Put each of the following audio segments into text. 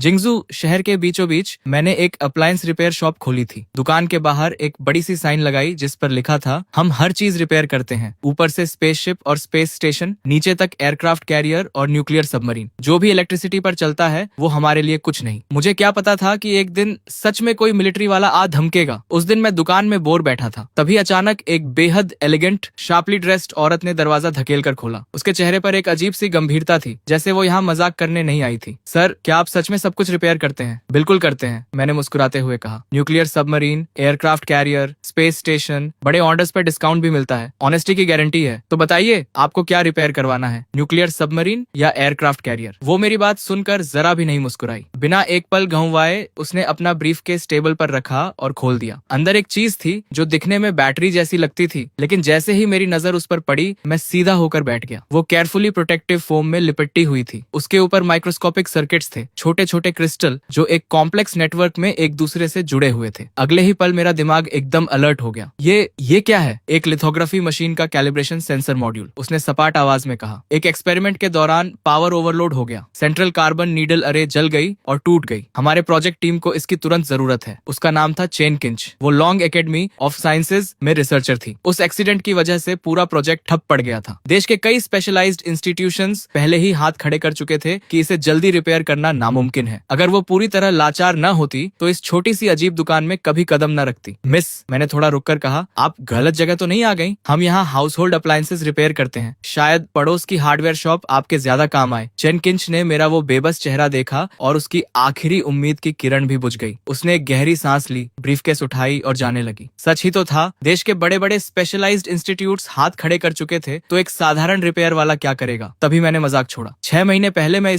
Jingzhou शहर के बीचों बीच मैंने एक अप्लायंस रिपेयर शॉप खोली थी। दुकान के बाहर एक बड़ी सी साइन लगाई जिस पर लिखा था, हम हर चीज रिपेयर करते हैं, ऊपर से स्पेसशिप और स्पेस स्टेशन, नीचे तक एयरक्राफ्ट कैरियर और न्यूक्लियर सबमरीन। जो भी इलेक्ट्रिसिटी पर चलता है वो हमारे लिए कुछ नहीं। मुझे क्या पता था कि एक दिन सच में कोई मिलिट्री वाला आ धमकेगा। उस दिन मैं दुकान में बोर बैठा था, तभी अचानक एक बेहद एलिगेंट शार्पली ड्रेस्ड औरत ने दरवाजा धकेल कर खोला। उसके चेहरे पर एक अजीब सी गंभीरता थी, जैसे वो यहाँ मजाक करने नहीं आई थी। सर, क्या आप सच में सब कुछ रिपेयर करते हैं? बिल्कुल करते हैं, मैंने मुस्कुराते हुए कहा। Nuclear submarine, aircraft carrier, space station, बड़े ऑर्डर्स पर डिस्काउंट भी मिलता है, ऑनेस्टी की गारंटी है। तो बताइए आपको क्या रिपेयर करवाना है, न्यूक्लियर सबमरीन या एयरक्राफ्ट कैरियर? वो मेरी बात सुनकर जरा भी नहीं मुस्कुराई। बिना एक पल घुमाए उसने अपना ब्रीफकेस टेबल पर रखा और खोल दिया। अंदर एक चीज थी जो दिखने में बैटरी जैसी लगती थी, लेकिन जैसे ही मेरी नजर उस पर पड़ी मैं सीधा होकर बैठ गया। वो केयरफुली प्रोटेक्टिव फोम में लिपटी हुई थी। उसके ऊपर माइक्रोस्कोपिक सर्किट्स थे, छोटे छोटे क्रिस्टल जो एक कॉम्प्लेक्स नेटवर्क में एक दूसरे से जुड़े हुए थे। अगले ही पल मेरा दिमाग एकदम अलर्ट हो गया। ये क्या है? एक लिथोग्राफी मशीन का कैलिब्रेशन सेंसर मॉड्यूल, उसने सपाट आवाज में कहा। एक एक्सपेरिमेंट के दौरान पावर ओवरलोड हो गया, सेंट्रल कार्बन नीडल अरे जल गई और टूट गई। हमारे प्रोजेक्ट टीम को इसकी तुरंत जरूरत है। उसका नाम था चेन किंच। वो लॉन्ग एकेडमी ऑफ साइंसेज में रिसर्चर थी। उस एक्सीडेंट की वजह से पूरा प्रोजेक्ट ठप पड़ गया था। देश के कई स्पेशलाइज्ड इंस्टीट्यूशंस पहले ही हाथ खड़े कर चुके थे कि इसे जल्दी रिपेयर करना नामुमकिन है। अगर वो पूरी तरह लाचार न होती तो इस छोटी सी अजीब दुकान में कभी कदम न रखती। मिस, मैंने थोड़ा रुककर कहा, आप गलत जगह तो नहीं आ गई? हम यहाँ हाउस होल्ड अप्लायंसेज रिपेयर करते हैं, शायद पड़ोस की हार्डवेयर शॉप आपके ज्यादा काम आए। चेन किंच ने मेरा वो बेबस चेहरा देखा और उसकी आखिरी उम्मीद की किरण भी बुझ गई। उसने एक गहरी सांस ली, ब्रीफकेस उठाई और जाने लगी। सच ही तो था, देश के बड़े बड़े स्पेशलाइज्ड इंस्टीट्यूट्स हाथ खड़े कर चुके थे, तो एक साधारण रिपेयर वाला क्या करेगा? तभी मैंने मजाक छोड़ा। 6 महीने पहले मैं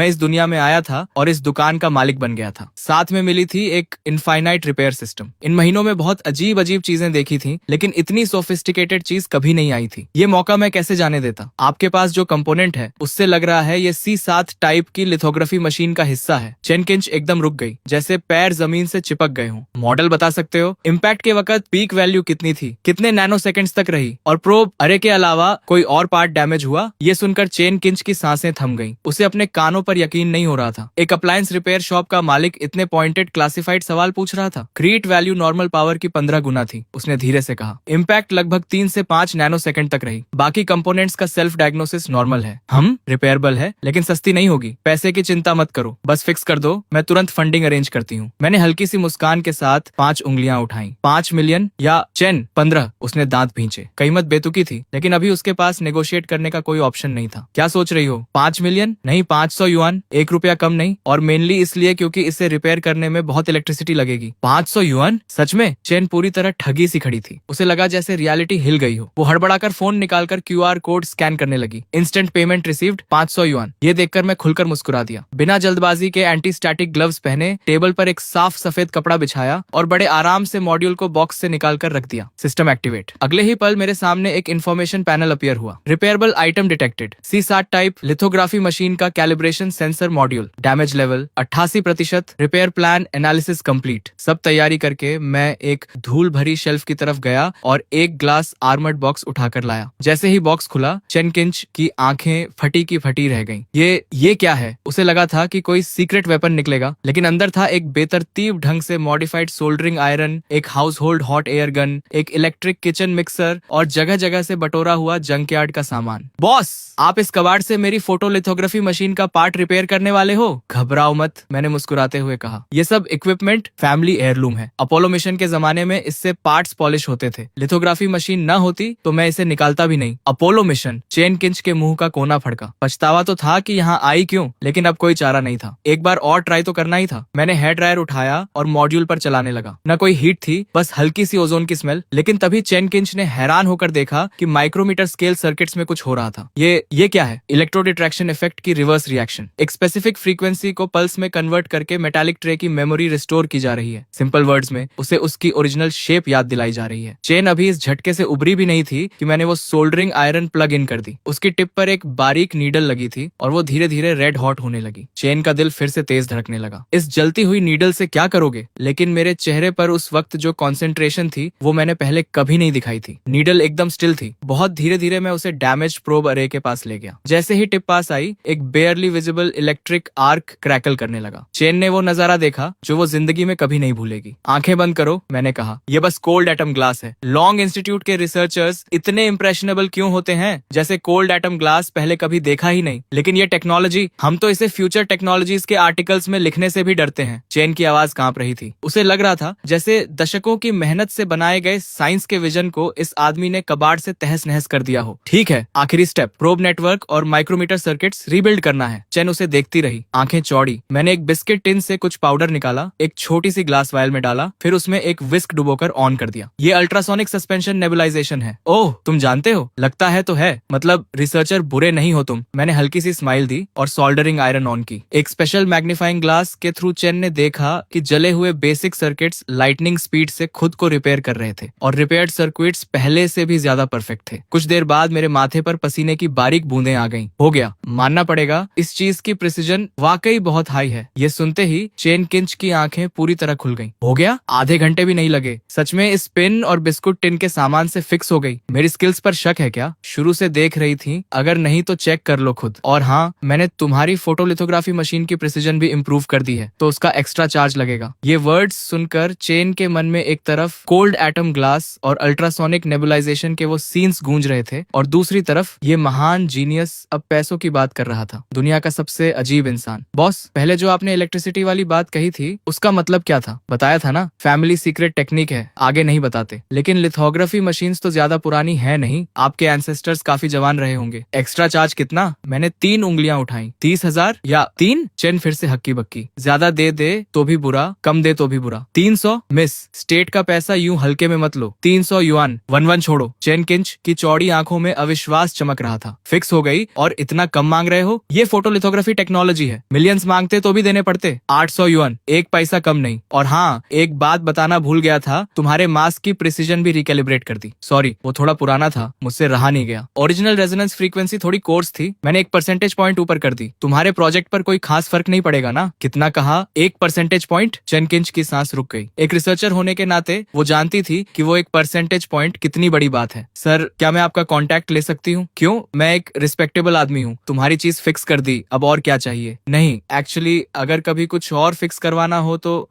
इस दुनिया में आया था और इस दुकान का मालिक बन गया था। साथ में मिली थी एक इनफाइनाइट रिपेयर सिस्टम। इन महीनों में बहुत अजीब अजीब चीजें देखी थी, लेकिन इतनी सोफिस्टिकेटेड चीज कभी नहीं आई थी। ये मौका मैं कैसे जाने देता? आपके पास जो कंपोनेंट है उससे लग रहा है ये C7 टाइप की लिथोग्राफी मशीन का हिस्सा है। चेन किंच एकदम रुक गई, जैसे पैर जमीन से चिपक गए हों। मॉडल बता सकते हो? इम्पैक्ट के वक्त पीक वैल्यू कितनी थी, कितने नैनो सेकेंड्स तक रही, और प्रोब अरे के अलावा कोई और पार्ट डैमेज हुआ? ये सुनकर चेन किंच की सांसें थम गईं। उसे अपने कानों पर यकीन नहीं हो रहा था। एक अप्लायंस रिपेयर शॉप का मालिक इतने पॉइंटेड क्लासिफाइड सवाल पूछ रहा था। क्रीट वैल्यू नॉर्मल पावर की 15 गुना थी, उसने धीरे से कहा। इम्पैक्ट लगभग 3 से 5 नैनो सेकंड तक रही। बाकी कंपोनेंट्स का सेल्फ डायग्नोसिस नॉर्मल है। हम रिपेयरेबल है, लेकिन सस्ती नहीं होगी। पैसे की चिंता मत करो, बस फिक्स कर दो, मैं तुरंत फंडिंग अरेंज करती हूँ। मैंने हल्की सी मुस्कान के साथ 5 उंगलियां उठाई। 5 मिलियन या चेन 15? उसने दांत भींचे। कीमत बेतुकी थी, लेकिन अभी उसके पास नेगोशिएट करने का कोई ऑप्शन नहीं था। क्या सोच रही हो? 5 मिलियन नहीं, 500 युआन, 1 रुपया कम नहीं, और मेनली इसलिए क्योंकि इसे रिपेयर करने में बहुत इलेक्ट्रिसिटी लगेगी। 500 युआन? सच में? चेन पूरी तरह ठगी सी खड़ी थी। उसे लगा जैसे रियलिटी हिल गई हो। वो हड़बड़ाकर फोन निकालकर QR कोड स्कैन करने लगी। Instant payment received, 500 yuan. ये देखकर मैं खुलकर मुस्कुरा दिया। बिना जल्दबाजी के एंटी स्टैटिक ग्लव्स पहने, टेबल पर एक साफ सफेद कपड़ा बिछाया और बड़े आराम से मॉड्यूल को बॉक्स से निकालकर रख दिया। System activate. अगले ही पल मेरे सामने एक इन्फॉर्मेशन पैनल अपीयर हुआ। Repairable item detected, C7 type lithography machine का calibration sensor module, damage level 88%, repair plan analysis complete. सब तैयारी करके मैं एक धूल भरी शेल्फ की तरफ गया और एक ग्लास आर्मर्ड बॉक्स उठाकर लाया। जैसे ही बॉक्स खुला, चेन किंच की आंखें फटी की फटी रह गईं। ये क्या है? उसे लगा था कि कोई सीक्रेट वेपन निकलेगा, लेकिन अंदर था एक बेतरतीब ढंग से मॉडिफाइड सोल्डरिंग आयरन, एक house hold hot air gun, एक इलेक्ट्रिक किचन मिक्सर और जगह जगह से बटोरा हुआ जंकयार्ड का सामान। बॉस, आप इस कबाड़ से मेरी फोटोलिथोग्राफी मशीन का पार्ट रिपेयर करने वाले हो? घबराओ मत, मैंने मुस्कुराते हुए कहा। ये सब इक्विपमेंट फैमिली एयरलूम है। अपोलो मिशन के जमाने में इससे पार्ट्स पॉलिश होते थे। लिथोग्राफी मशीन न होती तो मैं इसे निकालता भी नहीं। Apollo mission? चेन किंच के मुंह का कोना फड़का। पछतावा तो था कि यहाँ आई क्यों, लेकिन अब कोई चारा नहीं था। एक बार और ट्राई तो करना ही था। मैंने हेयर ड्रायर उठाया और मॉड्यूल पर चलाने लगा। न कोई हीट थी, बस हल्की सी ओजोन की स्मेल। लेकिन तभी चेन किंच ने हैरान होकर देखा कि माइक्रोमीटर स्केल सर्किट्स में कुछ हो रहा था। ये क्या है? इलेक्ट्रोड अट्रैक्शन इफेक्ट की रिवर्स रिएक्शन। एक स्पेसिफिक फ्रीक्वेंसी को पल्स में कन्वर्ट करके मेटालिक मेटालिक ट्रे की मेमोरी रिस्टोर की जा रही है। सिंपल वर्ड्स में उसे उसकी ओरिजिनल शेप याद दिलाई जा रही है। चेन अभी इस झटके से उभरी भी नहीं थी कि मैंने वो सोल्डरिंग आयरन प्लग इन कर दी। उसकी टिप पर एक बारीक नीडल लगी थी और वो धीरे धीरे रेड हॉट होने लगी। चेन का दिल फिर से तेज धड़कने लगा। इस जलती हुई नीडल से क्या करोगे? लेकिन मेरे चेहरे पर उस वक्त जो कॉन्सेंट्रेशन थी वो मैंने पहले कभी नहीं दिखाई थी। नीडल एकदम स्टिल थी। बहुत धीरे धीरे मैं उसे डैमेज प्रोब अरे के पास ले गया। जैसे ही टिप पास आई, एक बेयरली विजिबल इलेक्ट्रिक आर्क क्रैकल करने लगा। चेन ने वो नजारा देखा जो वो जिंदगी में कभी नहीं भूलेगी। आंखें बंद करो, मैंने कहा। ये बस कोल्ड एटम ग्लास है। लॉन्ग इंस्टीट्यूट के रिसर्चर्स इतने इंप्रेशनेबल क्यों होते हैं? जैसे कोल्ड एटम ग्लास पहले कभी देखा ही नहीं। लेकिन ये टेक्नोलॉजी, हम तो इसे फ्यूचर टेक्नोलॉजीज के आर्टिकल्स में लिखने से भी डरते हैं। चेन की आवाज कांप रही थी। उसे लग रहा था जैसे दशकों की मेहनत से बनाए गए साइंस के विजन को इस आदमी ने कबाड़ से तहस नहस कर दिया हो। ठीक है, आखिरी स्टेप, प्रोब नेटवर्क और माइक्रोमीटर सर्किट्स रीबिल्ड करना है। चेन उसे देखती रही, आंखें चौड़ी। मैंने एक बिस्किट टिन से कुछ पाउडर निकाला, एक छोटी सी ग्लास वायल में डाला, फिर उसमें एक विस्क डुबोकर ऑन कर दिया। ये अल्ट्रासोनिक सस्पेंशन नेबुलाइजेशन है। ओह, तुम जानते हो? लगता है तो है। मतलब रिसर्चर बुरे नहीं हो तुम। मैंने हल्की सी स्माइल दी और सोल्डरिंग आयरन ऑन की। एक स्पेशल मैग्नीफाइंग ग्लास के थ्रू चेन ने देखा कि जले हुए बेसिक सर्किट्स लाइटनिंग स्पीड से खुद को रिपेयर कर रहे थे और रिपेयर्ड सर्किट्स पहले से भी ज्यादा परफेक्ट थे। कुछ देर बाद मेरे माथे पर पसीने की बारीक बूंदें आ गईं। हो गया, मानना पड़ेगा, इस चीज की प्रिसीजन वाकई बहुत हाई है। ये सुनते ही चेन किंच की आंखें पूरी तरह खुल गईं। हो गया? आधे घंटे भी नहीं लगे। सच में इस पिन और बिस्कुट टिन के सामान से फिक्स हो गई। मेरी स्किल्स पर शक है क्या? शुरू से देख रही थी, अगर नहीं तो चेक कर लो खुद। और हाँ, मैंने तुम्हारी फोटोलिथोग्राफी मशीन की प्रिसीजन भी इम्प्रूव कर दी है, तो उसका एक्स्ट्रा चार्ज लगेगा। ये वर्ड्स सुनकर चेन के मन में एक तरफ कोल्ड एटम ग्लास और अल्ट्रासोनिक नेबुलाइजेशन के वो सीन्स गूंज रहे थे और दूसरी तरफ ये महान जीनियस अब पैसों की बात कर रहा था। दुनिया का सबसे अजीब इंसान। बॉस, पहले जो आपने इलेक्ट्रिसिटी वाली बात कही थी उसका मतलब क्या था? बताया था ना, फैमिली सीक्रेट टेक्निक है, आगे नहीं बताते। लेकिन लिथोग्राफी मशीन्स तो ज्यादा पुरानी है नहीं। आपके एंसेस्टर्स काफी जवान रहे होंगे। एक्स्ट्रा चार्ज कितना? मैंने 3 उंगलियां उठाई। 30,000 या 3? चेन फिर से हक्की बक्की। ज्यादा दे तो भी बुरा, कम दे तो भी बुरा। 300? मिस, स्टेट का पैसा यूं हल्के में मत लो। 300 युआन। 1-1 छोड़ो। चेन किंच की चौड़ी आंखों में अविश्वास चमक रहा था। फिक्स हो गई? और इतना कम मांग रहे हो? ये फोटोलिथोग्राफी टेक्नोलॉजी है। मिलियंस मांगते तो भी देने पड़ते। 800 युआन, 1 पैसा कम नहीं। और हाँ, एक बात बताना भूल गया था, तुम्हारे मास्क की प्रिसीजन भी रिकैलिब्रेट कर दी। सॉरी, वो थोड़ा पुराना था, मुझसे रहा नहीं गया। ओरिजिनल रेजोनेंस फ्रीक्वेंसी थोड़ी कोर्स थी, मैंने 1 परसेंटेज पॉइंट ऊपर कर दी। तुम्हारे प्रोजेक्ट पर कोई खास फर्क नहीं पड़ेगा ना? कितना कहा? 1 परसेंटेज पॉइंट? चेन किंच की सांस रुक गई। एक रिसर्चर होने के नाते वो जानती थी कि वो 1 परसेंटेज पॉइंट कितनी बड़ी बात है। सर, क्या मैं आपका कॉन्टैक्ट ले सकती हूँ? क्यों? मैं एक रिस्पेक्टेबल आदमी हूँ। तुम्हारी चीज फिक्स कर दी, अब और क्या चाहिए? नहीं, एक्चुअली अगर कभी कुछ और फिक्स करवाना हो तो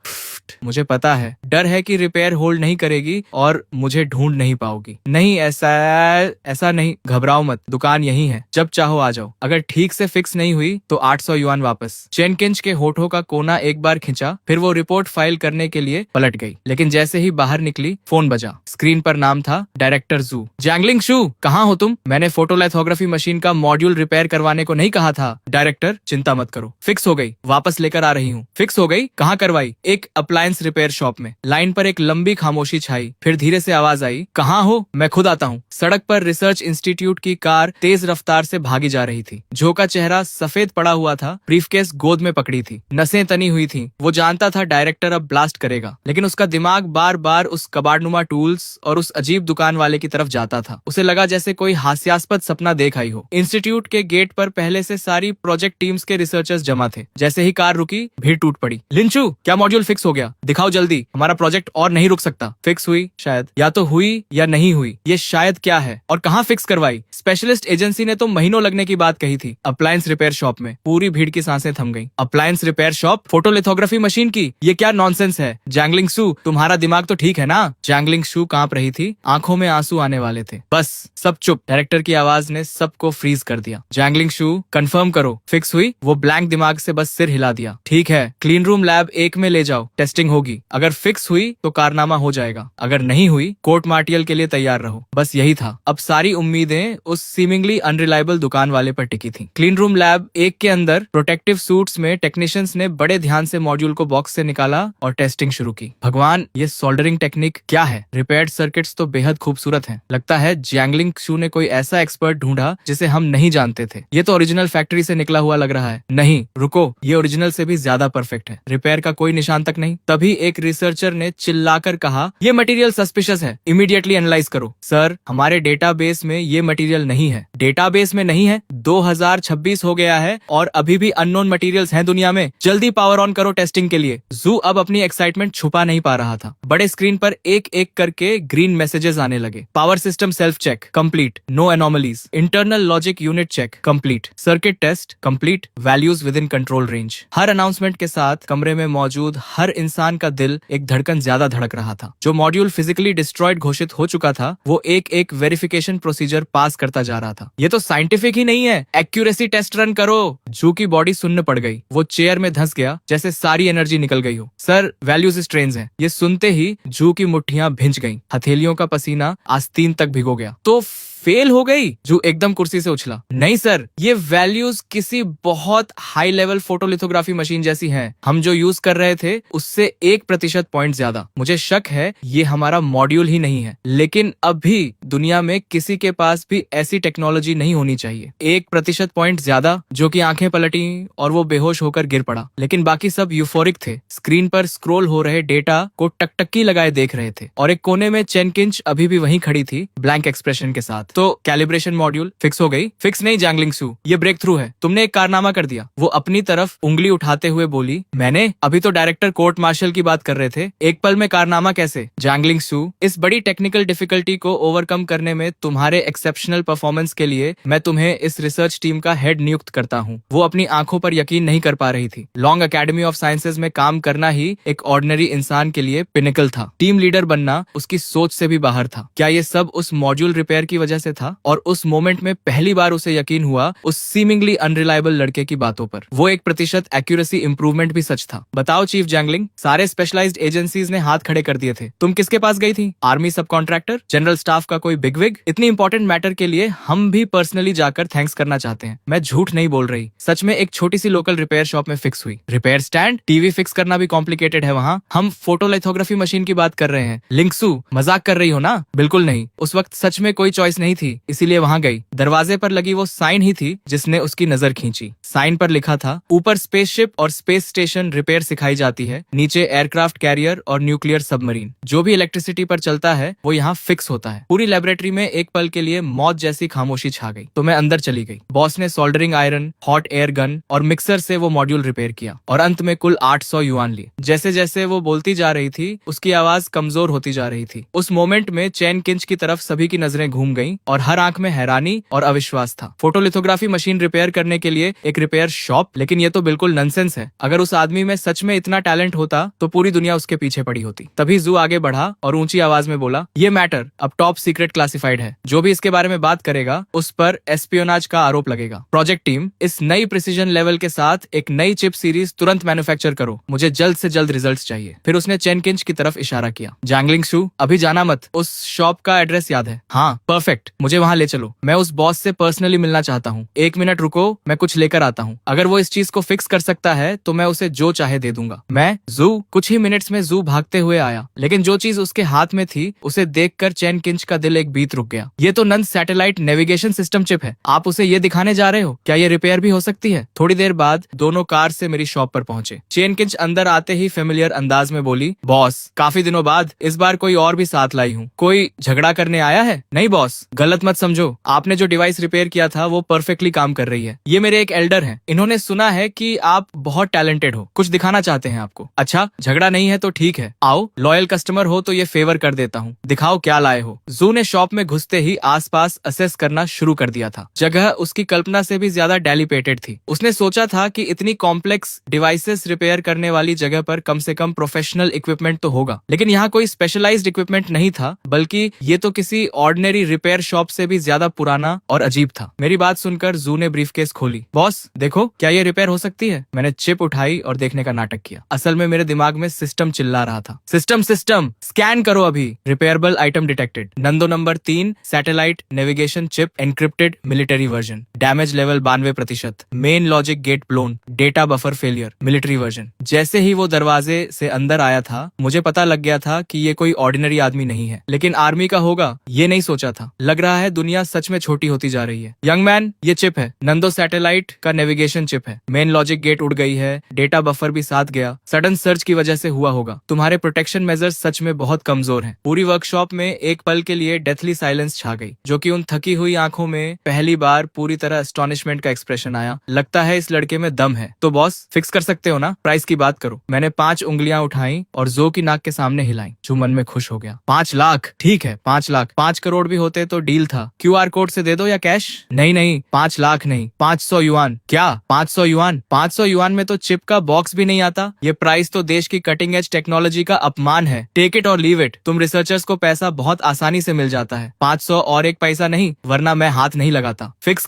मुझे पता है, डर है कि रिपेयर होल्ड नहीं करेगी और मुझे ढूंढ नहीं पाओगी। नहीं, ऐसा नहीं, घबराओ मत, दुकान यही है, जब चाहो आ जाओ। अगर ठीक से फिक्स नहीं हुई तो 800 युआन वापस। चेन किंच के होठों का कोना एक बार खिंचा, फिर वो रिपोर्ट फाइल करने के लिए पलट गई। लेकिन जैसे ही बाहर निकली, फोन बजा। स्क्रीन पर नाम था डायरेक्टर जू। जैंगलिंग शू, कहाँ हो तुम? मैंने फोटोलिथोग्राफी मशीन का मॉड्यूल रिपेयर करवाने को नहीं कहा था? डायरेक्टर, चिंता मत करो, फिक्स हो गई, वापस लेकर आ रही हूँ। फिक्स हो गई? कहाँ करवाई? एक अप्लायंस रिपेयर शॉप में। लाइन पर एक लंबी खामोशी छाई, फिर धीरे से आवाज आई, कहाँ हो? मैं खुद आता हूँ। सड़क पर रिसर्च इंस्टीट्यूट की कार तेज रफ्तार से भागी जा रही थी। जो का चेहरा सफेद पड़ा हुआ था, ब्रीफकेस गोद में पकड़ी थी, नसें तनी हुई थी। वो जानता था डायरेक्टर अब ब्लास्ट करेगा, लेकिन उसका दिमाग बार बार उस कबाड़नुमा टूल्स और उस अजीब दुकान वाले की तरफ जाता था। उसे लगा जैसे कोई हास्यास्पद सपना देख आई हो। इंस्टीट्यूट के गेट पर पहले से सारी प्रोजेक्ट टीम्स के रिसर्चर्स जमा थे। जैसे ही कार रुकी, भीड़ टूट पड़ी। लिंचू, क्या मॉड्यूल फिक्स हो गया? दिखाओ जल्दी, हमारा प्रोजेक्ट और नहीं रुक सकता। फिक्स हुई? शायद। या तो हुई या नहीं हुई। ये शायद क्या है? और कहाँ फिक्स करवाई? स्पेशलिस्ट एजेंसी ने तो महीनों लगने की बात कही थी। अप्लायंस रिपेयर शॉप में। पूरी भीड़ की सांसें थम गई। Appliance repair shop photolithography machine की? ये क्या नॉनसेंस है? जैंगलिंग शू, तुम्हारा दिमाग तो ठीक है ना? जैंगलिंग शू कांप रही थी, आंखों में आंसू आने वाले थे। बस, सब चुप। डायरेक्टर की आवाज ने सबको फ्रीज कर दिया। जैंगलिंग शू, कंफर्म करो, फिक्स हुई? वो ब्लैंक दिमाग से बस सिर हिला दिया। ठीक है, क्लीन रूम लैब 1 में ले जाओ, टेस्टिंग होगी। अगर फिक्स हुई तो कारनामा हो जाएगा, अगर नहीं हुई कोर्ट मार्टियल के लिए तैयार रहो। बस यही था। अब सारी उम्मीदें उस सीमिंगली अनरिलायबल दुकान वाले पर टिकी थी। क्लीन रूम लैब 1 के अंदर प्रोटेक्टिव सूट्स में टेक्नीशियंस ने बड़े ध्यान से मॉड्यूल को बॉक्स से निकाला और टेस्टिंग शुरू की। भगवान, ये सोल्डरिंग टेक्निक क्या है? रिपेयर्ड सर्किट्स तो बेहद खूबसूरत हैं। लगता है जैंगलिंग शू ने कोई ऐसा एक्सपर्ट ढूंढा जिसे हम नहीं जानते थे। ये तो ओरिजिनल फैक्ट्री से निकला हुआ लग रहा है। नहीं, रुको, ये ओरिजिनल से भी ज्यादा परफेक्ट परफेक्ट है, रिपेयर का कोई निशान तक नहीं। तभी एक रिसर्चर ने चिल्लाकर कहा, ये मटेरियल सस्पिशियस है, इमीडिएटली एनालाइज करो। सर, हमारे डेटाबेस में ये मटेरियल नहीं है। डेटाबेस में नहीं है? 2026 हो गया है और अभी भी अननोन मटेरियल्स हैं दुनिया में। जल्दी पावर ऑन करो टेस्टिंग के लिए। जू अब अपनी एक्साइटमेंट छुपा नहीं पा रहा था। बड़े स्क्रीन पर एक एक करके ग्रीन मैसेजेस आने लगे। Power system self check complete, no anomalies. Internal logic unit check complete, circuit test complete, values within control range. हर अनाउंसमेंट के साथ कमरे में मौजूद हर इंसान का दिल एक धड़कन ज्यादा धड़क रहा था। जो मॉड्यूल फिजिकली डिस्ट्रॉयड घोषित हो चुका था, वो एक एक वेरिफिकेशन प्रोसीजर पास करता जा रहा था। ये तो साइंटिफिक ही नहीं है, एक्यूरेसी टेस्ट रन करो। जू की बॉडी सुन्न पड़ गई। वो चेयर में धंस गया जैसे सारी एनर्जी निकल गई हो। सर, वैल्यूज स्ट्रेन्स हैं। ये सुनते ही जू की मुट्ठियां भिंच गईं। हथेलियों का पसीना आस्तीन तक भिगो गया। तो फेल हो गई? जू एकदम कुर्सी से उछला। नहीं सर, ये वैल्यूज किसी बहुत हाई लेवल फोटोलिथोग्राफी मशीन जैसी हैं। हम जो यूज कर रहे थे उससे 1% पॉइंट ज्यादा। मुझे शक है ये हमारा मॉड्यूल ही नहीं है, लेकिन अब भी दुनिया में किसी के पास भी ऐसी टेक्नोलॉजी नहीं होनी चाहिए। 1% पॉइंट ज्यादा, जो कि आंखें पलटी और वो बेहोश होकर गिर पड़ा। लेकिन बाकी सब यूफोरिक थे, स्क्रीन पर स्क्रॉल हो रहे डेटा को टकटकी लगाए देख रहे थे। और एक कोने में चेन किंच अभी भी वहीं खड़ी थी, ब्लैंक एक्सप्रेशन के साथ। तो कैलिब्रेशन मॉड्यूल फिक्स हो गई? फिक्स नहीं जैंगलिंग सू, ये ब्रेक थ्रू है। तुमने एक कारनामा कर दिया। वो अपनी तरफ उंगली उठाते हुए बोली। मैंने? अभी तो डायरेक्टर कोर्ट मार्शल की बात कर रहे थे। एक पल में कारनामा कैसे? जैंगलिंग सू, इस बड़ी टेक्निकल डिफिकल्टी को ओवरकम करने में तुम्हारे एक्सेप्शनल परफॉर्मेंस के लिए मैं तुम्हें इस रिसर्च टीम का हेड नियुक्त करता हूँ। वो अपनी आंखों पर यकीन नहीं कर पा रही थी। लॉन्ग एकेडमी ऑफ साइंसेज में काम करना ही एक ऑर्डिनरी इंसान के लिए पिनिकल था। टीम लीडर बनना उसकी सोच से भी बाहर था। क्या ये सब उस मॉड्यूल रिपेयर की वजह से था? और उस मोमेंट में पहली बार उसे यकीन हुआ उस सीमिंगली अनरिलायबल लड़के की बातों पर। वो 1% एक्यूरेसी इंप्रूवमेंट भी सच था। बताओ चीफ जैंगलिंग, सारे स्पेशलाइज्ड एजेंसीज ने हाथ खड़े कर दिए थे। तुम किसके पास गई थी? आर्मी सब कॉन्ट्रैक्टर, जनरल स्टाफ का कोई बिगविग? इतनी इंपॉर्टेंट मैटर के लिए हम भी पर्सनली जाकर थैंक्स करना चाहते हैं। मैं झूठ नहीं बोल रही, सच में एक छोटी सी लोकल रिपेयर शॉप में फिक्स हुई। Repair stand? टीवी फिक्स करना भी कॉम्प्लिकेटेड है वहाँ। हम फोटोलिथोग्राफी मशीन की बात कर रहे हैं। लिंक्सू, मजाक कर रही हो ना? बिल्कुल नहीं, उस वक्त सच में कोई चॉइस नहीं थी, इसीलिए वहां गई। दरवाजे पर लगी वो साइन ही थी जिसने उसकी नजर खींची। साइन पर लिखा था, ऊपर स्पेसशिप और स्पेस स्टेशन रिपेयर सिखाई जाती है, नीचे एयरक्राफ्ट कैरियर और न्यूक्लियर सबमरीन। जो भी इलेक्ट्रिसिटी पर चलता है वो यहाँ फिक्स होता है। पूरी लेबोरेटरी में एक पल के लिए मौत जैसी खामोशी छा गई। तो मैं अंदर चली गई। बॉस ने soldering iron, hot air gun और मिक्सर से वो मॉड्यूल रिपेयर किया और अंत में कुल 800 युआन लिए। जैसे जैसे वो बोलती जा रही थी उसकी आवाज कमजोर होती जा रही थी। उस मोमेंट में चैन किंच की तरफ सभी की नजरें घूम गईं और हर आंख में हैरानी और अविश्वास था। फोटोलिथोग्राफी मशीन रिपेयर करने के लिए एक रिपेयर शॉप? लेकिन ये तो बिल्कुल नॉनसेंस है। अगर उस आदमी में सच में इतना टैलेंट होता तो पूरी दुनिया उसके पीछे पड़ी होती। तभी जू आगे बढ़ा और ऊंची आवाज में बोला, ये मैटर अब टॉप सीक्रेट क्लासिफाइड है। जो भी इसके बारे में बात करेगा उस पर एस्पियोनाज का आरोप लगेगा। प्रोजेक्ट टीम, इस नई प्रिसीजन लेवल के साथ एक नई चिप सीरीज तुरंत मैन्युफैक्चर करो। मुझे जल्द से जल्द रिजल्ट्स चाहिए। फिर उसने चेन किंच की तरफ इशारा किया। जैंगलिंग शू, अभी जाना मत। उस शॉप का एड्रेस याद है? हाँ, परफेक्ट, मुझे वहां ले चलो। मैं उस बॉस से पर्सनली मिलना चाहता हूँ। 1 मिनट रुको, मैं कुछ लेकर आता हूँ। अगर वो इस चीज को फिक्स कर सकता है तो मैं उसे जो चाहे दे दूंगा। मैं? जू? कुछ ही मिनट्स में जू भागते हुए आया, लेकिन जो चीज उसके हाथ में थी उसे देखकर चैन किंच का दिल एक बीत रुक गया। ये तो नन सैटेलाइट नेविगेशन सिस्टम चिप है। आप उसे ये दिखाने जा रहे हो? क्या ये रिपेयर भी हो सकती है? थोड़ी देर बाद दोनों कार से मेरी शॉप पर पहुंचे। चैन किंच अंदर आते ही फेमिलियर अंदाज में बोली, बॉस, काफी दिनों बाद इस बार कोई और भी साथ लाई हूँ। कोई झगड़ा करने आया है? नहीं बॉस, गलत मत समझो। आपने जो डिवाइस रिपेयर किया था वो परफेक्टली काम कर रही है। ये मेरे एक एल्डर हैं। इन्होंने सुना है कि आप बहुत टैलेंटेड हो, कुछ दिखाना चाहते हैं आपको। अच्छा, झगड़ा नहीं है तो ठीक है, आओ, लॉयल कस्टमर हो तो ये फेवर कर देता हूँ। दिखाओ क्या लाए हो। जू ने शॉप में घुसते ही आसपास असेस करना शुरू कर दिया था। जगह उसकी कल्पना से भी ज्यादा डेलिपेटेड थी। उसने सोचा था कि इतनी कॉम्प्लेक्स डिवाइसेस रिपेयर करने वाली जगह पर कम से कम प्रोफेशनल इक्विपमेंट तो होगा, लेकिन यहाँ कोई स्पेशलाइज्ड इक्विपमेंट नहीं था, बल्कि ये तो किसी ऑर्डिनरी रिपेयर शॉप से भी ज्यादा पुराना और अजीब था। मेरी बात सुनकर जू ने ब्रीफकेस खोली। बॉस देखो, क्या ये रिपेयर हो सकती है? मैंने चिप उठाई और देखने का नाटक किया। असल में मेरे दिमाग में सिस्टम चिल्ला रहा था, सिस्टम सिस्टम स्कैन करो अभी। Repairable item detected. नंदो number 3 satellite navigation chip encrypted military version. Damage level 92%। Main logic gate blown. Data buffer failure military version. जैसे ही वो दरवाजे से अंदर आया था मुझे पता लग गया था कि ये कोई ऑर्डिनरी आदमी नहीं है, लेकिन आर्मी का होगा ये नहीं सोचा था। लग लग रहा है दुनिया सच में छोटी होती जा रही है। यंग मैन, ये चिप है, नंदो सैटेलाइट का नेविगेशन चिप है। मेन लॉजिक गेट उड़ गई है, डेटा बफर भी साथ गया। सडन सर्च की वजह से हुआ होगा। तुम्हारे प्रोटेक्शन मेजर्स सच में बहुत कमजोर हैं। पूरी वर्कशॉप में एक पल के लिए डेथली साइलेंस छा गई, जो कि उन थकी हुई आंखों में पहली बार पूरी तरह एस्टॉनिशमेंट का एक्सप्रेशन आया। लगता है इस लड़के में दम है। तो बॉस, फिक्स कर सकते हो ना? प्राइस की बात करो। मैंने 5 उंगलियां उठाई और जो की नाक के सामने हिलाई, जो मन में खुश हो गया। 5 लाख, ठीक है 5 लाख। 5 करोड़ भी होते तो डील था। QR कोड से दे दो या कैश? नहीं नहीं, 5 लाख नहीं, 500 युआन। क्या 500 युआन? 500 युआन में तो चिप का बॉक्स भी नहीं आता। ये प्राइस तो देश की कटिंग एज टेक्नोलॉजी का अपमान है। टेक इट और लीव इट। तुम रिसर्चर्स को पैसा बहुत आसानी से मिल जाता है। 500 और 1 पैसा नहीं, वरना मैं हाथ नहीं लगाता। फिक्स